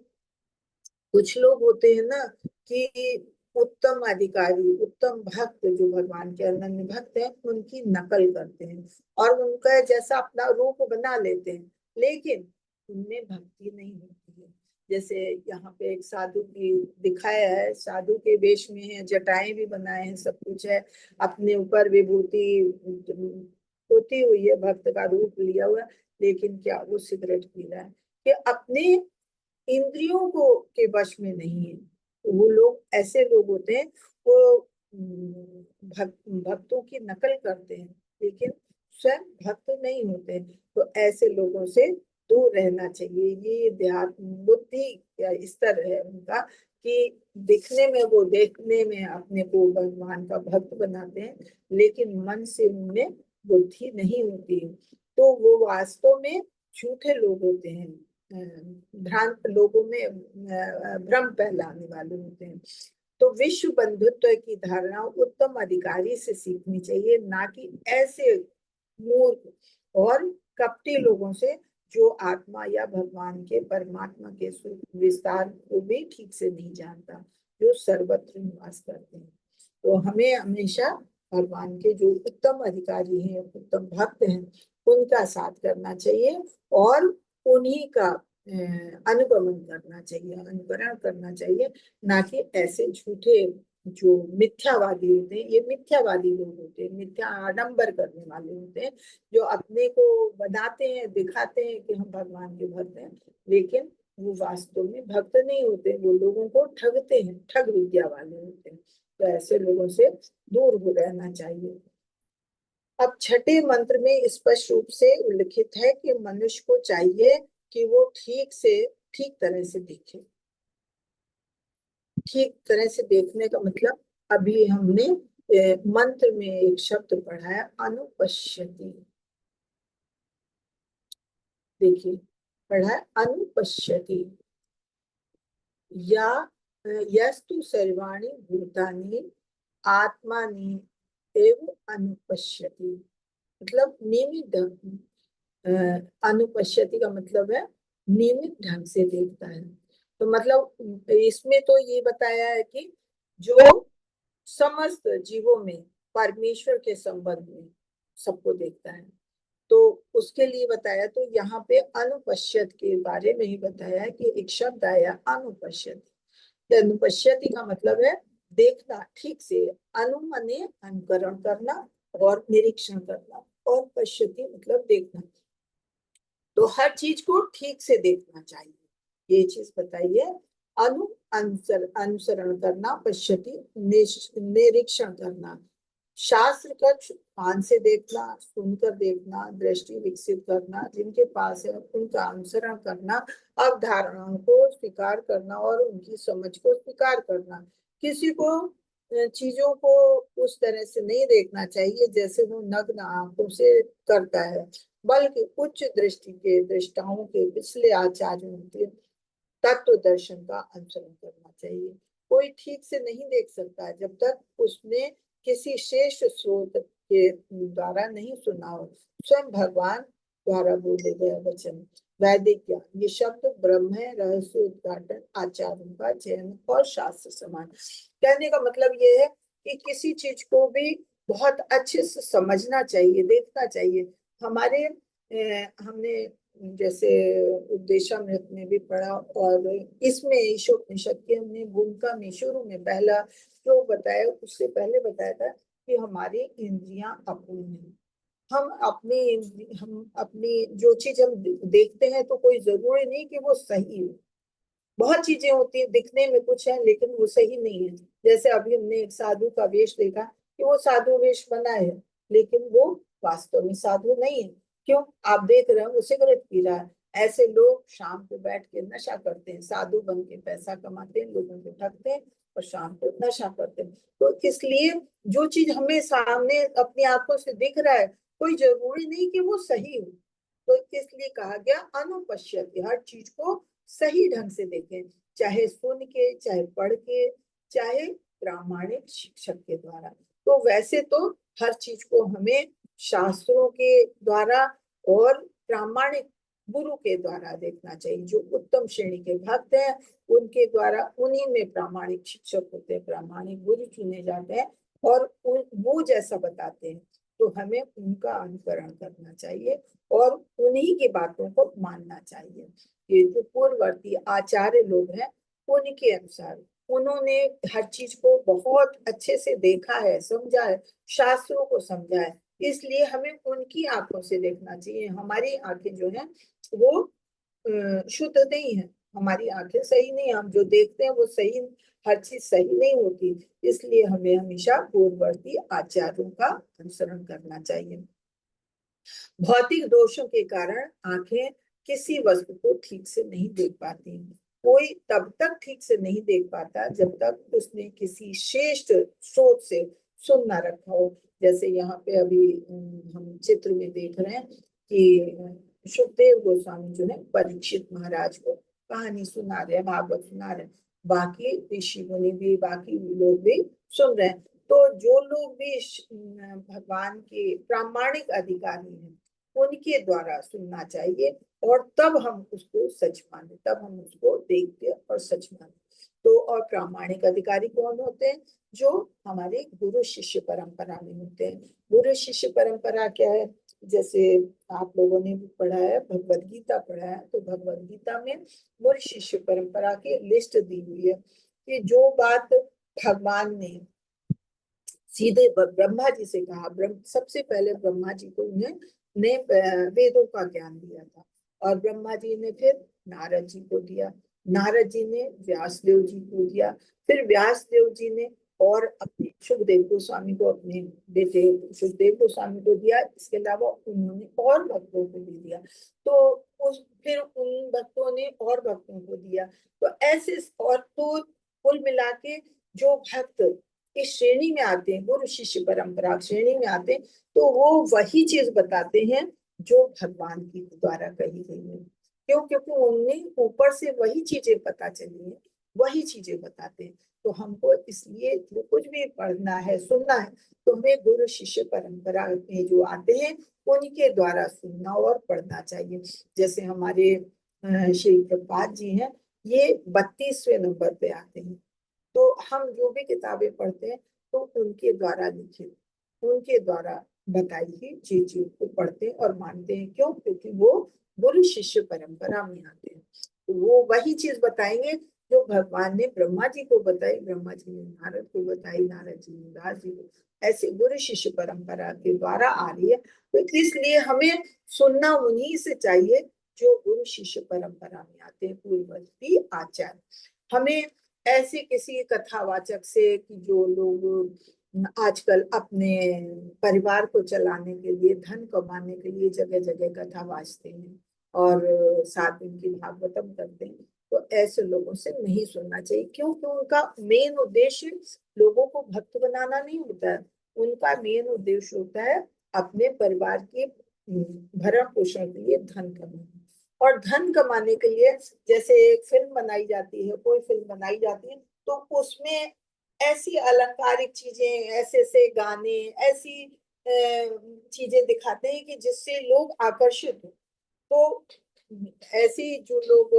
कुछ लोग होते हैं ना कि उत्तम अधिकारी, उत्तम भक्त, जो भगवान के अनन्य भक्त हैं, उनकी नकल करते हैं और उनका जैसा अपना रूप बना लेते हैं, लेकिन उनमें भक्ति नहीं होती है। जैसे यहाँ पे एक साधु की दिखाया है, साधु के वेश में है, जटाएं भी बनाए हैं, सब कुछ है, अपने ऊपर विभूति होती हुई है, भक्त का रूप लिया हुआ, लेकिन क्या वो सिगरेट पी रहा है, कि अपने इंद्रियों को के वश में नहीं है। वो लोग, ऐसे लोग होते हैं, वो भक्तों की नकल करते हैं लेकिन स्वयं भक्त नहीं होते। तो ऐसे लोगों से दूर रहना चाहिए। ये देहात्म बुद्धि या स्तर है उनका, कि दिखने में, वो देखने में अपने को भगवान का भक्त बनाते हैं, लेकिन मन से उनमें बुद्धि नहीं होती। तो वो वास्तव में झूठे लोग होते हैं, भ्रांत लोगों में भ्रम फैलाने वाले होते हैं। तो विश्व बंधुत्व की धारणा उत्तम अधिकारी से सीखनी चाहिए, ना कि ऐसे मूर्ख और कपटी लोगों से जो आत्मा या भगवान के, परमात्मा के विस्तार को भी ठीक से नहीं जानता, जो सर्वत्र निवास करते हैं। तो हमें हमेशा भगवान के जो उत्तम अधिकारी हैं, उत्तम भक्त हैं, उनका साथ करना चाहिए और उन्हीं का अनुगमन करना चाहिए, अनुकरण करना चाहिए, ना कि ऐसे झूठे जो मिथ्यावादी होते हैं। ये मिथ्यावादी लोग होते हैं, मिथ्या आडंबर करने वाले होते हैं, जो अपने को बनाते हैं, दिखाते हैं कि हम भगवान के भक्त हैं, लेकिन वो वास्तव में भक्त नहीं होते, वो लोगों को ठगते हैं, ठग विद्या वाले होते हैं। तो ऐसे लोगों से दूर हो रहना चाहिए। अब छठे मंत्र में स्पष्ट रूप से उल्लिखित है कि मनुष्य को चाहिए कि वो ठीक तरह से देखे। ठीक तरह से देखने का मतलब, अभी हमने मंत्र में एक शब्द पढ़ा है, अनुपश्यति। देखिए, पढ़ा है अनुपश्यति, या यस्तु सर्वाणि भूतानि आत्मानि एव अनुपश्यति। मतलब नियमित अनुपश्यति का मतलब है नियमित ढंग से देखता है। तो मतलब इसमें तो ये बताया है कि जो समस्त जीवों में परमेश्वर के संबंध में सबको देखता है, तो उसके लिए बताया। तो यहाँ पे अनुपश्यत के बारे में ही बताया है कि एक शब्द आया अनुपश्यत। अनुपश्यति का मतलब है देखना ठीक से, अनु माने अनुकरण करना और निरीक्षण करना, और पश्यति मतलब देखना। तो हर चीज को ठीक से देखना चाहिए, ये चीज बताइए। अनुसरण करना, पश्यति निरीक्षण करना, शास्त्र का कान से देखना, सुनकर देखना, दृष्टि विकसित करना, जिनके पास है उनका अनुसरण करना, अवधारणाओं को स्वीकार करना और उनकी समझ को स्वीकार करना। किसी को चीजों को उस तरह से नहीं देखना चाहिए जैसे वो नग्न आंखों से करता है, बल्कि उच्च दृष्टि के दृष्टाओं के पिछले आचार्यों के तत्व दर्शन का अनुसरण करना चाहिए। कोई ठीक से नहीं देख सकता जब तक उसने किसी श्रेष्ठ स्रोत के द्वारा नहीं सुना हो, स्वयं भगवान द्वारा बोले गए वचन, वैदिक ज्ञान। ये शब्द ब्रह्म है, रहस्य उद्घाटन, आचार्यों का चयन और शास्त्र समान। कहने का मतलब ये है कि किसी चीज को भी बहुत अच्छे से समझना चाहिए, देखना चाहिए। हमारे हमने जैसे उपदेशामृत में भी पढ़ा, और इसमें ईशोपनिषद के हमने भूमिका में शुरू में पहला जो बताया, उससे पहले बताया था कि हमारी इंद्रियां अपूर्ण हैं। हम अपनी जो चीज हम देखते हैं, तो कोई जरूरी नहीं कि वो सही हो। बहुत चीजें होती है दिखने में कुछ है लेकिन वो सही नहीं है। जैसे अभी हमने एक साधु का वेश देखा कि वो साधु वेश बना है, लेकिन वो वास्तव में साधु नहीं है। क्यों? आप देख रहे हैं वो सिगरेट पी रहा है। ऐसे लोग शाम को बैठ के नशा करते हैं, साधु बन के पैसा कमाते हैं, लोगों को ठगते हैं और शाम को नशा करते हैं। तो इसलिए जो चीज हमें सामने अपनी आंखों से दिख रहा है, कोई जरूरी नहीं कि वो सही हो। तो इसलिए कहा गया अनुपश्यति, हर चीज को सही ढंग से देखें, चाहे सुन के, चाहे पढ़ के, चाहे प्रामाणिक शिक्षक के द्वारा। तो वैसे तो हर चीज को हमें शास्त्रों के द्वारा और प्रामाणिक गुरु के द्वारा देखना चाहिए। जो उत्तम श्रेणी के भक्त हैं उनके द्वारा, उन्हीं में प्रामाणिक शिक्षक होते हैं, प्रामाणिक गुरु चुने जाते हैं और वो जैसा बताते हैं तो हमें उनका अनुकरण करना चाहिए और उन्हीं की बातों को मानना चाहिए। ये जो पूर्ववर्ती आचार्य लोग हैं उनके अनुसार उन्होंने हर चीज को बहुत अच्छे से देखा है, समझा है, शास्त्रों को समझा है, इसलिए हमें उनकी आंखों से देखना चाहिए। हमारी आंखें जो है वो शुद्ध नहीं है, हमारी आंखें सही नहीं, हम जो देखते हैं वो सही, हर चीज सही नहीं होती। इसलिए हमें हमेशा पूर्ववर्ती आचार्यों का अनुसरण करना चाहिए। भौतिक दोषों के कारण आंखें किसी वस्तु को ठीक से नहीं देख पाती। कोई तब तक ठीक से नहीं देख पाता जब तक उसने किसी श्रेष्ठ स्रोत से सुन ना रखा हो। जैसे यहाँ पे अभी हम चित्र में देख रहे हैं कि सुखदेव गोस्वामी जो है परीक्षित महाराज को कहानी सुना रहे हैं, भागवत सुना रहे हैं, बाकी ऋषि मुनि भी, बाकी लोग भी सुन रहे हैं। तो जो लोग भी भगवान के प्रामाणिक अधिकारी हैं उनके द्वारा सुनना चाहिए और तब हम उसको सच माने, तब हम उसको देखते और सच माने। तो और प्रामाणिक अधिकारी कौन होते हैं? जो हमारे गुरु शिष्य परंपरा में होते हैं। गुरु शिष्य परंपरा क्या है? जैसे आप लोगों ने भी पढ़ा है, भगवत गीता पढ़ा है, तो भगवत गीता में गुरु शिष्य परंपरा की लिस्ट दी हुई है कि जो बात भगवान ने सीधे ब्रह्मा जी से कहा, सबसे पहले ब्रह्मा जी को ने वेदों का ज्ञान दिया था और ब्रह्मा जी ने फिर नारद जी को दिया, नारद जी ने व्यासदेव जी को दिया, फिर व्यासदेव जी ने और अपने सुखदेव गोस्वामी को, अपने बेटे सुखदेव गोस्वामी को दिया। इसके अलावा उन्होंने और भक्तों को भी दिया, तो फिर उन भक्तों ने और भक्तों को दिया। तो ऐसे और तो कुल मिला के जो भक्त इस श्रेणी में आते हैं, गुरु शिष्य परंपरा श्रेणी में आते हैं, तो वो वही चीज बताते हैं जो भगवान की द्वारा कही गई है। क्यों? क्योंकि उन्हें ऊपर से वही चीजें पता चली है, वही चीजें बताते हैं। तो हमको इसलिए जो कुछ भी पढ़ना है, सुनना है, तो हमें गुरु शिष्य परंपरा में जो आते हैं उनके द्वारा सुनना और पढ़ना चाहिए। जैसे हमारे श्री प्रभुपाद जी हैं, ये 32वें नंबर पे आते हैं। तो हम जो भी किताबें पढ़ते हैं तो उनके द्वारा लिखित, उनके द्वारा बताई हुई चीजों को पढ़ते हैं और मानते हैं। क्यों? क्योंकि वो गुरु शिष्य परंपरा में आते हैं, तो वो वही चीज बताएंगे जो भगवान ने ब्रह्मा जी को बताई, ब्रह्मा जी ने नारद को बताई, नारद जी ने दास जी को, ऐसे गुरु शिष्य परंपरा के द्वारा आ रही है। तो इसलिए हमें सुनना उन्हीं से चाहिए जो गुरु शिष्य परंपरा में आते हैं, पूर्ववर्ती आचार्य। हमें ऐसे किसी कथावाचक से कि जो लोग आजकल अपने परिवार को चलाने के लिए, धन कमाने के लिए जगह जगह कथा वाचते हैं और 7 दिन की भागवतम करते हैं, तो ऐसे लोगों से नहीं सुनना चाहिए। क्योंकि उनका मेन उद्देश्य लोगों को भक्त बनाना नहीं होता है, उनका मेन उद्देश्य होता है अपने परिवार के भरण पोषण के लिए धन कमाना। और धन कमाने के लिए जैसे एक फिल्म बनाई जाती है, कोई फिल्म बनाई जाती है, तो उसमें ऐसी अलंकारिक चीजें, ऐसे ऐसे गाने, ऐसी चीजें दिखाते हैं कि जिससे लोग आकर्षित हो। तो ऐसी जो लोग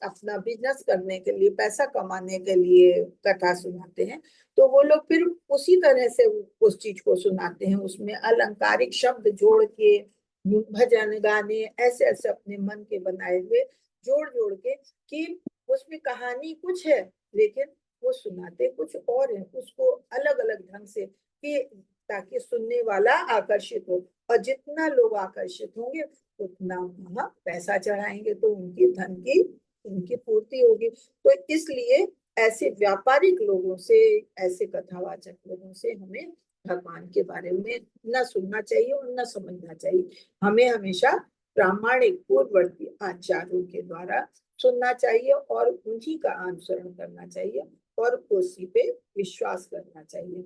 अपना बिजनेस करने के लिए, पैसा कमाने के लिए कथा सुनाते हैं, तो वो लोग फिर उसी तरह से उस चीज को सुनाते हैं, उसमें अलंकारिक शब्द जोड़ के, भजन गाने ऐसे ऐसे अपने मन के बनाए हुए जोड़ जोड़ के, कि उसमें कहानी कुछ है लेकिन वो सुनाते कुछ और है, उसको अलग अलग ढंग से, कि ताकि सुनने वाला आकर्षित हो। और जितना लोग आकर्षित होंगे उतना वहां पैसा चढ़ाएंगे, तो उनकी धन की उनकी पूर्ति होगी। तो इसलिए ऐसे व्यापारिक लोगों से, ऐसे कथावाचक लोगों से हमें भगवान के बारे में न सुनना चाहिए और न समझना चाहिए। हमें हमेशा प्रामाणिक पूर्ववर्ती आचार्यों के द्वारा सुनना चाहिए और उन्हीं का अनुसरण करना चाहिए और उसी पे विश्वास करना चाहिए।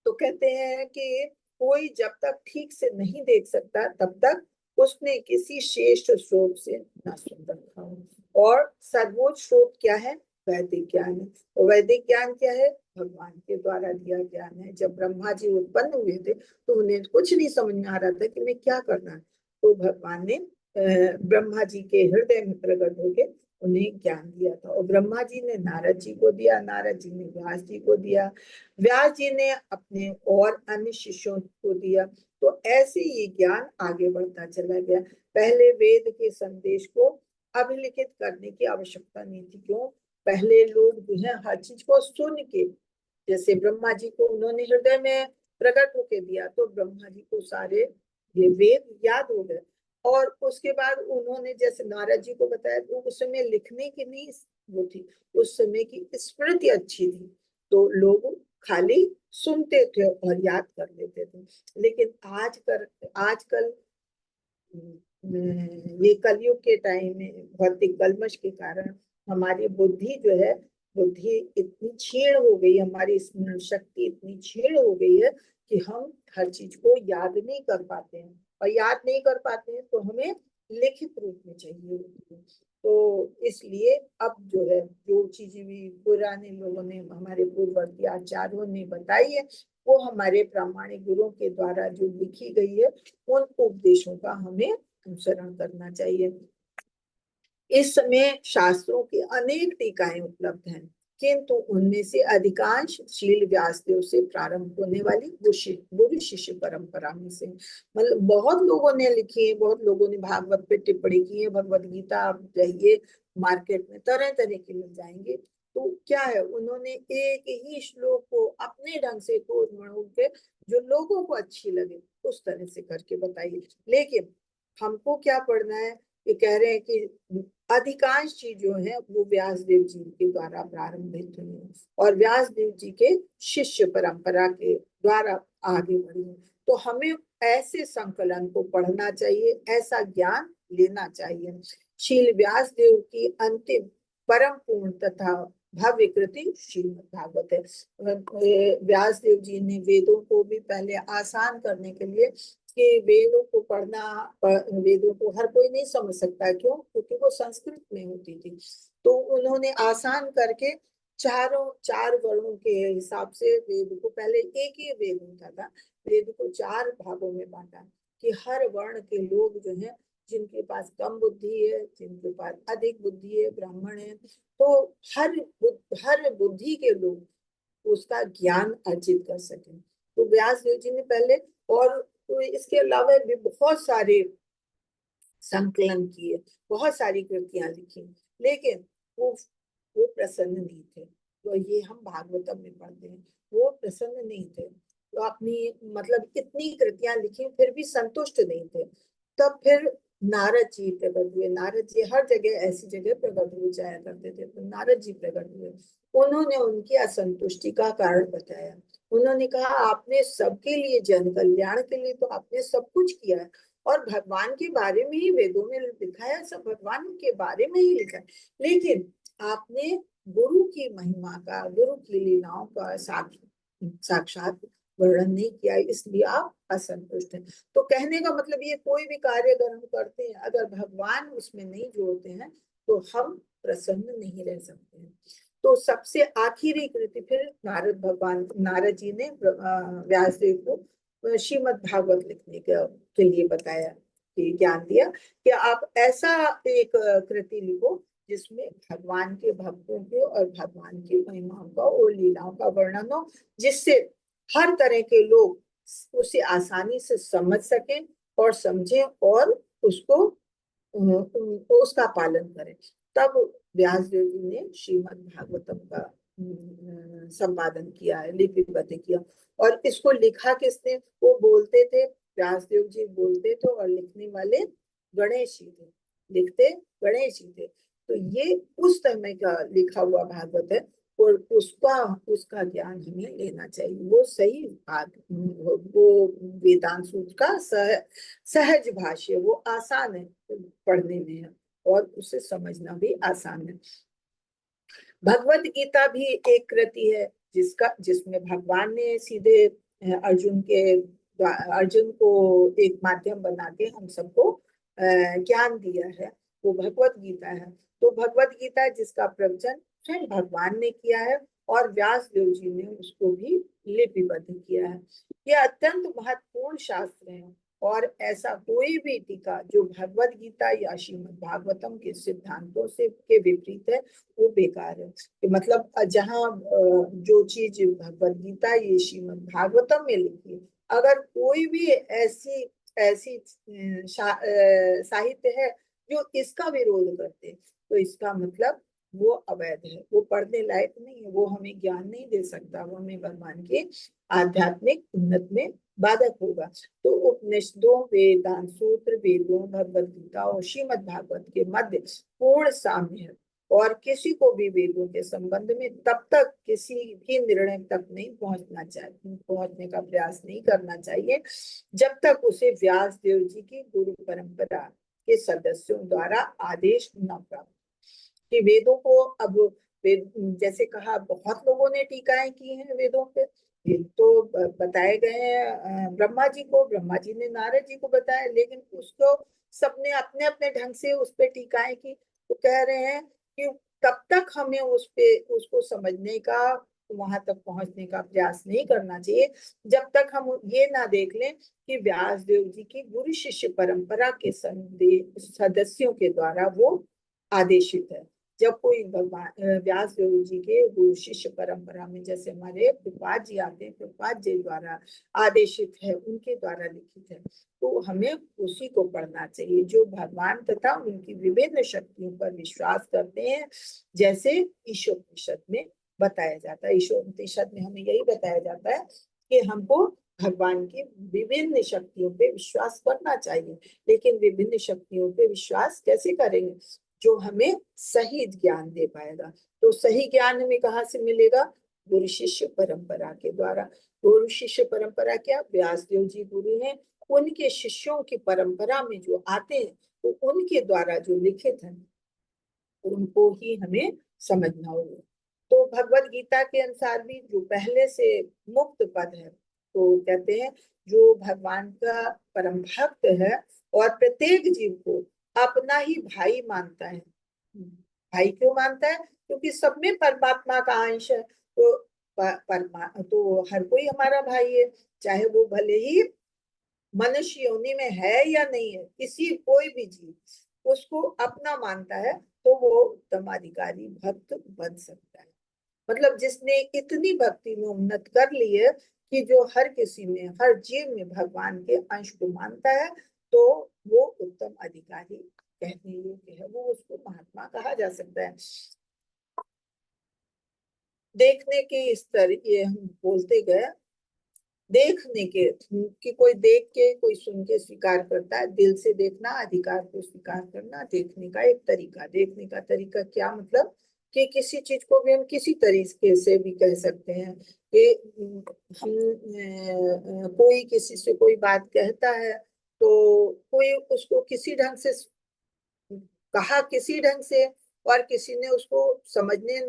तो कहते हैं कि कोई जब तक ठीक से नहीं देख सकता तब तक उसने किसी श्रेष्ठ स्रोत से न सुन रखा हो। और सर्वोच्च स्रोत क्या है? वैदिक ज्ञान है। और वैदिक ज्ञान क्या है? भगवान के द्वारा दिया ज्ञान है। जब ब्रह्मा जी उत्पन्न हुए थे तो उन्हें कुछ नहीं समझ में आ रहा था कि मैं क्या करना है, तो भगवान ने ब्रह्मा जी के हृदय में प्रकट होकर उन्हें ज्ञान दिया था। और ब्रह्मा जी ने नारद जी को दिया, नारद जी ने व्यास जी को दिया, व्यास जी ने अपने और अन्य शिष्यों को दिया। तो ऐसे ये ज्ञान आगे बढ़ता चला गया। पहले वेद के संदेश को अभिलिखित करने की आवश्यकता नहीं थी। क्यों? पहले लोग जो है हर चीज को सुन के, जैसे ब्रह्मा जी को उन्होंने हृदय में प्रकट होके दिया तो ब्रह्मा जी को सारे ये वेद याद हो गए। और उसके बाद उन्होंने जैसे नारद जी को बताया तो उस समय लिखने की नहीं वो थी, उस समय की स्मृति अच्छी थी, तो लोग खाली सुनते थे और याद कर लेते थे। लेकिन आजकल ये कलयुग के टाइम में भौतिक कलमश के कारण हमारी बुद्धि जो है, बुद्धि इतनी क्षीण हो गई, हमारी स्मरण शक्ति इतनी क्षीण हो गई है कि हम हर चीज को याद नहीं कर पाते हैं। और याद नहीं कर पाते हैं तो हमें लिखित रूप में चाहिए होती है। तो इसलिए अब जो है जो चीजें भी पुराने लोगों ने, हमारे पूर्ववर्ती आचार्यों ने बताई है, वो हमारे प्रामाणिक गुरुओं के द्वारा जो लिखी गई है, उन उपदेशों का हमें अनुसरण करना चाहिए। इस समय शास्त्रों की अनेक टीकाएं उपलब्ध हैं, किंतु उनमें से अधिकांश शील व्यासदेव से प्रारंभ होने वाली गुरु शिष्य परंपरा में से, मतलब बहुत लोगों ने लिखी है, बहुत लोगों ने भागवत पे टिप्पणी की है। भगवत गीता आप जाइए मार्केट में तरह तरह के मिल जाएंगे। तो क्या है, उन्होंने एक ही श्लोक को अपने ढंग से तोड़ मरोड़ के जो लोगों को अच्छी लगे उस तरह से करके बताइए। लेकिन हमको क्या पढ़ना है? ये कह रहे हैं कि अधिकांश चीज जो है वो व्यास देव जी के द्वारा प्रारंभित हुई है और व्यास देव जी के शिष्य परंपरा के द्वारा आगे बढ़ी है। तो हमें ऐसे संकलन को पढ़ना चाहिए, ऐसा ज्ञान लेना चाहिए। शील व्यास देव की अंतिम परम पूर्ण तथा भव्य कृति श्रीमद् भागवत है। व्यास देव जी ने वेदों को भी पहले आसान करने के लिए कि वेदों को पढ़ना, वेदों को हर कोई नहीं समझ सकता। क्यों? क्योंकि वो संस्कृत में होती थी। तो उन्होंने आसान करके चार वर्णों के हिसाब से वेद को, पहले एक ही वेद होता था, वेद को 4 भागों में बांटा कि हर वर्ण के लोग जो है, जिनके पास कम बुद्धि है, जिनके पास अधिक बुद्धि है, ब्राह्मण है, तो हर बुद्धि के लोग उसका ज्ञान अर्जित कर सकें। तो व्यास देव जी ने पहले, और तो इसके अलावा भी बहुत सारे संकलन किए, बहुत सारी कृतियां लिखी, लेकिन वो प्रसन्न नहीं थे। तो ये हम भागवतम में पढ़ते हैं, वो प्रसन्न नहीं थे। तो अपनी मतलब इतनी कृतियां लिखी फिर भी संतुष्ट नहीं थे। तब फिर नारद जी प्रकट हुए। नारद जी हर जगह ऐसी जगह प्रकट हो जाया करते थे, तो नारद जी प्रकट हुए। उन्होंने उनकी असंतुष्टि का कारण बताया। उन्होंने कहा आपने सबके लिए, जन कल्याण के लिए तो आपने सब कुछ किया है, और भगवान के बारे में ही वेदों में लिखा है, सब भगवान के बारे में ही लिखा है, लेकिन आपने गुरु की महिमा का, गुरु की लीलाओं का साक्षात वर्णन नहीं किया, इसलिए आप असंतुष्ट हैं। तो कहने का मतलब ये, कोई भी कार्य अगर हम करते हैं, अगर भगवान उसमें नहीं जोड़ते हैं तो हम प्रसन्न नहीं रह सकते हैं। तो सबसे आखिरी कृति फिर नारद जी ने व्यासदेव को श्रीमद् भागवत लिखने के लिए बताया, कि ज्ञान दिया कि आप ऐसा एक कृति लिखो जिसमें भगवान के भक्तों के और भगवान की महिमाओं का और लीलाओं का वर्णन हो, जिससे हर तरह के लोग उसे आसानी से समझ सकें और समझें और उसको उसका पालन करें। तब व्यासदेव जी ने श्रीमद् भागवतम का संपादन किया है, लिपिबद्ध किया। और इसको लिखा किसने? वो बोलते थे, व्यासदेव जी बोलते थे और लिखने वाले गणेश जी थे, लिखते गणेश जी थे। तो ये उस समय का लिखा हुआ भागवत है। और उसका ज्ञान हमें लेना चाहिए। वो सही बात, वो वेदांत सूत्र का सहज भाष्य, वो आसान है पढ़ने में और उसे समझना भी आसान है। भगवत गीता भी एक कृति है जिसमें भगवान ने सीधे अर्जुन को एक माध्यम बना के हम सबको ज्ञान दिया है, वो भगवत गीता है। तो भगवत गीता जिसका प्रवचन स्वयं भगवान ने किया है और व्यास देव जी ने उसको भी लिपिबद्ध किया है। यह अत्यंत महत्वपूर्ण शास्त्र है और ऐसा कोई भी टीका जो भगवत गीता या श्रीमद् भागवतम के सिद्धांतों से के विपरीत है वो बेकार है। मतलब जहाँ जो चीज भगवत गीता ये श्रीमद् भागवतम में लिखी है, अगर कोई भी ऐसी ऐसी साहित्य है जो इसका विरोध करते तो इसका मतलब वो अवैध है, वो पढ़ने लायक नहीं है, वो हमें ज्ञान नहीं दे सकता, वो हमें भगवान के आध्यात्मिक उन्नत में बाधक होगा। तो उपनिषदों, वेदांत सूत्र, वेदों, भगवत गीता और श्रीमद् भागवत के मध्य पूर्ण साम्य है और किसी को भी वेदों के संबंध में तब तक किसी भी निर्णय तक नहीं पहुंचने का प्रयास नहीं करना चाहिए जब तक उसे व्यास देव जी की गुरु परंपरा के सदस्यों द्वारा आदेश न प्राप्त। कि वेदों को अब जैसे कहा बहुत लोगों ने टीकाएं की हैं वेदों पे, तो बताए गए हैं ब्रह्मा जी ने नारद जी को बताया, लेकिन उसको सबने अपने अपने ढंग से उस पे टीकाएं की। तो कह रहे हैं कि तब तक हमें उसको समझने का, वहां तक पहुंचने का प्रयास नहीं करना चाहिए जब तक हम ये ना देख लें कि व्यास देव जी की गुरु शिष्य परंपरा के सदस्यों के द्वारा वो आदेशित है। जब कोई भगवान व्यास देव जी के गुरु शिष्य परंपरा में जैसे हमारे प्रभुपाद जी आते हैं, प्रभुपाद जी द्वारा आदेशित है, उनके द्वारा लिखित है, तो हमें उसी को पढ़ना चाहिए जो भगवान तथा उनकी विभिन्न शक्तियों पर विश्वास करते हैं। जैसे ईशोपनिषद में बताया जाता है, ईशोपनिषद में हमें यही बताया जाता है कि हमको भगवान की विभिन्न शक्तियों पे विश्वास करना चाहिए। लेकिन विभिन्न शक्तियों पे विश्वास कैसे करेंगे? जो हमें सही ज्ञान दे पाएगा। तो सही ज्ञान हमें कहाँ से मिलेगा? गुरु शिष्य परंपरा के द्वारा। गुरु शिष्य परंपरा क्या? व्यास देव जी गुरु हैं, उनके शिष्यों की परंपरा में जो आते हैं तो उनके द्वारा जो लिखित है उनको ही हमें समझना होगा। तो भगवत गीता के अनुसार भी जो पहले से मुक्त पद है, तो कहते हैं जो भगवान का परम भक्त है और प्रत्येक जीव को अपना ही भाई मानता है। भाई क्यों मानता है? क्योंकि सब में परमात्मा का अंश है। तो तो हर कोई हमारा भाई है, चाहे वो भले ही मनुष्य योनि में है या नहीं है, किसी कोई भी जीव उसको अपना मानता है तो वो उत्तमाधिकारी भक्त बन सकता है। मतलब जिसने इतनी भक्ति में उन्नत कर ली है कि जो हर किसी में, हर जीव में भगवान के अंश को मानता है, तो वो उत्तम अधिकारी कहने योग्य है, वो उसको महात्मा कहा जा सकता है। देखने के स्तर ये हम बोलते गए, देखने के कि कोई देख के कोई सुन के स्वीकार करता है, दिल से देखना, अधिकार को स्वीकार करना, देखने का एक तरीका। देखने का तरीका क्या मतलब? कि किसी चीज को भी हम किसी तरीके से भी कह सकते हैं कि हम कोई किसी से कोई बात कहता है तो कोई उसको किसी ढंग से कहा, किसी ढंग से, और किसी ने उसको समझने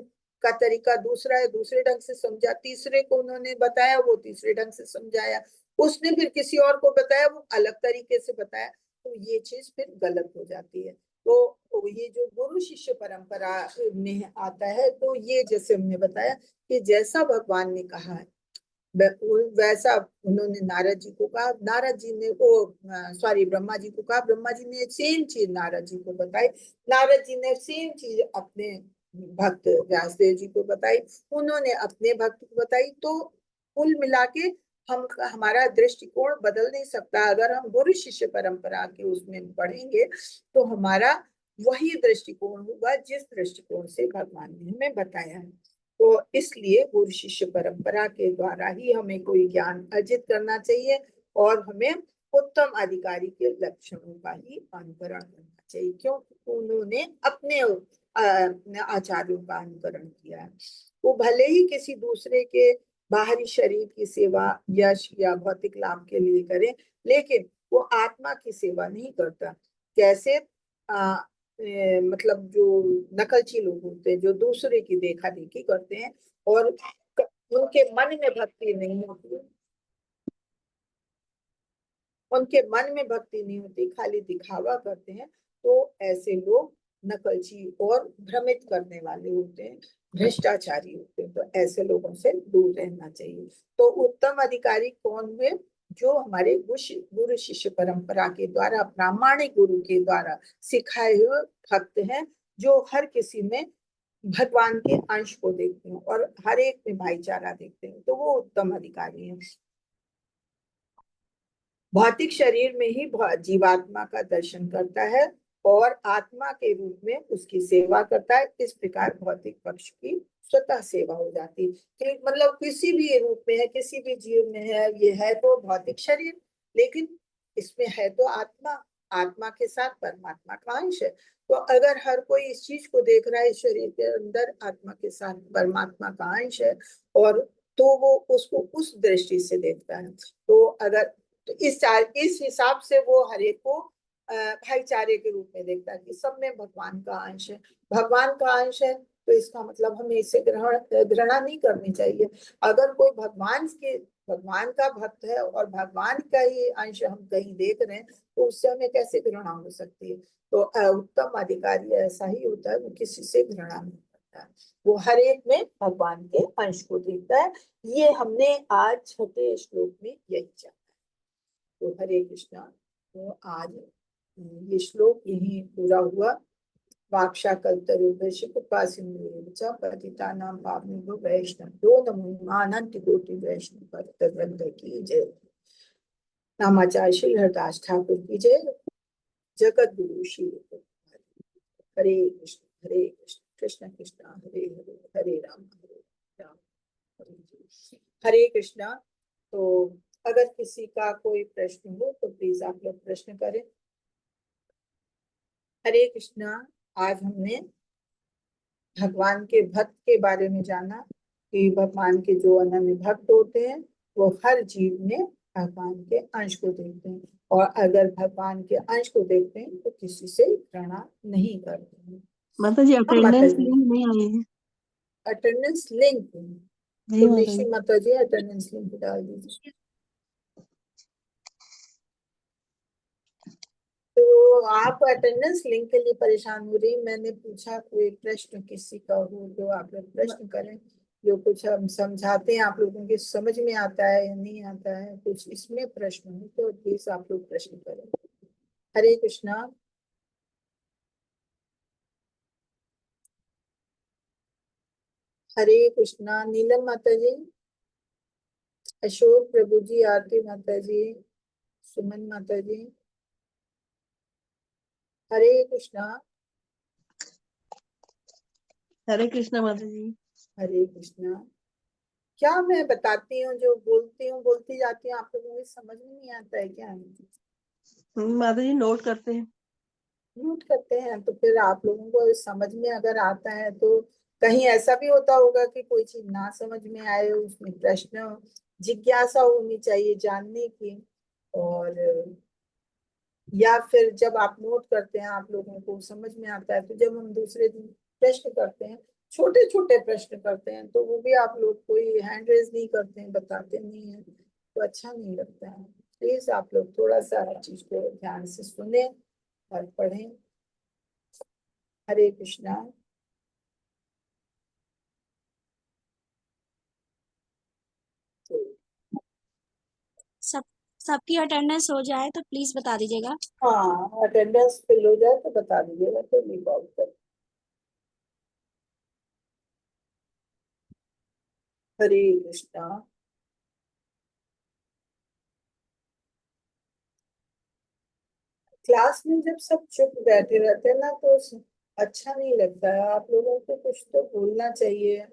का तरीका दूसरा है, दूसरे ढंग से समझा, तीसरे को उन्होंने बताया, वो तीसरे ढंग से समझाया, उसने फिर किसी और को बताया, वो अलग तरीके से बताया, तो ये चीज फिर गलत हो जाती है। तो ये जो गुरु शिष्य परंपरा में आता है, तो ये जैसे हमने बताया कि जैसा भगवान ने कहा है वैसा उन्होंने नारद जी को कहा, नारद जी ने वो ब्रह्मा जी को कहा, ब्रह्मा जी ने सेम चीज नारद जी को बताई, नारद जी ने सेम चीज अपने भक्त व्यासदेव जी को बताई, उन्होंने अपने भक्त को बताई। तो कुल मिला के हमारा दृष्टिकोण बदल नहीं सकता। अगर हम गुरु शिष्य परंपरा के उसमें पढ़ेंगे तो हमारा वही दृष्टिकोण होगा जिस दृष्टिकोण से भगवान ने हमें बताया है। तो इसलिए गुरु शिष्य परंपरा के द्वारा ही हमें कोई ज्ञान अर्जित करना चाहिए और हमें उत्तम अधिकारी के लक्षणों का ही अनुकरण करना चाहिए, क्योंकि उन्होंने अपने आचार्यों का अनुकरण किया है। वो भले ही किसी दूसरे के बाहरी शरीर की सेवा, यश या भौतिक लाभ के लिए करे, लेकिन वो आत्मा की सेवा नहीं करता। कैसे? मतलब जो नकलची लोग होते हैं, जो दूसरे की देखा देखी करते हैं और उनके मन में भक्ति नहीं होती, उनके मन में भक्ति नहीं होती, खाली दिखावा करते हैं, तो ऐसे लोग नकलची और भ्रमित करने वाले होते हैं, भ्रष्टाचारी होते हैं। तो ऐसे लोगों से दूर रहना चाहिए। तो उत्तम अधिकारी कौन हुए? जो हमारे गुरु शिष्य परंपरा के द्वारा, प्रामाणिक गुरु के द्वारा सिखाए हुए भक्त हैं, जो हर किसी में भगवान के अंश को देखते हैं और हर एक में भाईचारा देखते हैं, तो वो उत्तम अधिकारी हैं। भौतिक शरीर में ही जीवात्मा का दर्शन करता है और आत्मा के रूप में उसकी सेवा करता है। इस प्रकार भौतिक पक्ष की स्वतः सेवा हो जाती है कि मतलब किसी भी रूप में है, किसी भी जीव में है, ये है तो भौतिक शरीर, लेकिन इसमें है तो आत्मा, आत्मा के साथ परमात्मा का अंश है। तो अगर हर कोई इस चीज को देख रहा है, इस शरीर के अंदर आत्मा के साथ परमात्मा का अंश है, और तो वो उसको उस दृष्टि से देखता है। तो अगर तो इस हिसाब से वो हर एक को भाईचारे के रूप में देखता है कि सब में भगवान का अंश है। भगवान का अंश है तो इसका मतलब हमें इससे घृणा नहीं करनी चाहिए। अगर कोई भगवान का भक्त है और भगवान का ही अंश हम कहीं देख रहे हैं, तो उससे हमें कैसे घृणा हो सकती है? तो उत्तम अधिकारी ऐसा ही होता है, वो किसी से घृणा नहीं करता है, वो हर एक में भगवान के अंश को देखता है। ये हमने आज छठे श्लोक में यही जाना। तो हरे कृष्णा। तो आज ये श्लोक यही पूरा हुआ। वाक्षा कल्तरुदर्श कृपा सिंधु पतितानां पावनेभ्यो वैष्णवेभ्यो नमो अनंत कोटि वैष्णव भक्त वृंद की जय। नामाचार्य श्री हरदास ठाकुर की जय। जगत गुरु श्री हरे कृष्ण कृष्ण कृष्ण हरे हरे, हरे राम हरे कृष्णा। तो अगर किसी का कोई प्रश्न हो तो प्लीज आप लोग प्रश्न करें। हरे कृष्णा। आज हमने भगवान के भक्त के बारे में जाना कि भगवान के जो अनन्य भक्त होते हैं वो हर जीव में भगवान के अंश को देखते हैं, और अगर भगवान के अंश को देखते हैं तो किसी से घृणा नहीं करते हैं। माता जी हाँ माता अटेंडेंस जी, नहीं आई है। अटेंडेंस लिंक जी तो माता निश्चित जी। माता जी अटेंडेंस लिंक डाल दीजिए। तो आप अटेंडेंस लिंक के लिए परेशान हो रही, मैंने पूछा कोई प्रश्न किसी का हो तो आप लोग प्रश्न करें। जो कुछ हम समझाते हैं आप लोगों के समझ में आता है या नहीं आता है, कुछ इसमें प्रश्न हो तो प्लीज आप लोग प्रश्न करें। हरे कृष्णा। हरे कृष्णा। नीलम माता जी, अशोक प्रभु जी, आरती माता जी, सुमन माता जी। हरे कृष्णा। हरे कृष्णा माता जी। हरे कृष्णा। क्या मैं बताती हूँ, जो बोलती हूँ बोलती जाती हूँ, आप लोगों को समझ में नहीं आता है क्या? माता जी नोट करते हैं। नोट करते हैं तो फिर आप लोगों को समझ में अगर आता है तो कहीं ऐसा भी होता होगा कि कोई चीज ना समझ में आए, उसमें प्रश्न जिज्ञासा होनी चाहिए जानने की। और या फिर जब आप नोट करते हैं आप लोगों को समझ में आता है, तो जब हम दूसरे दिन प्रश्न करते हैं, छोटे छोटे प्रश्न करते हैं, तो वो भी आप लोग कोई हैंड रेज नहीं करते हैं, बताते नहीं है, तो अच्छा नहीं लगता है। प्लीज आप लोग थोड़ा सा हर चीज को ध्यान से सुने और पढ़ें। हरे कृष्णा। सब सबकी अटेंडेंस हो जाए तो प्लीज बता दीजिएगा। हाँ, अटेंडेंस फिल हो जाए तो बता दीजिएगा तो लीव आउट कर। हरे कृष्णा। क्लास में जब सब चुप बैठे रहते हैं ना तो अच्छा नहीं लगता है। आप लोगों को कुछ तो बोलना चाहिए,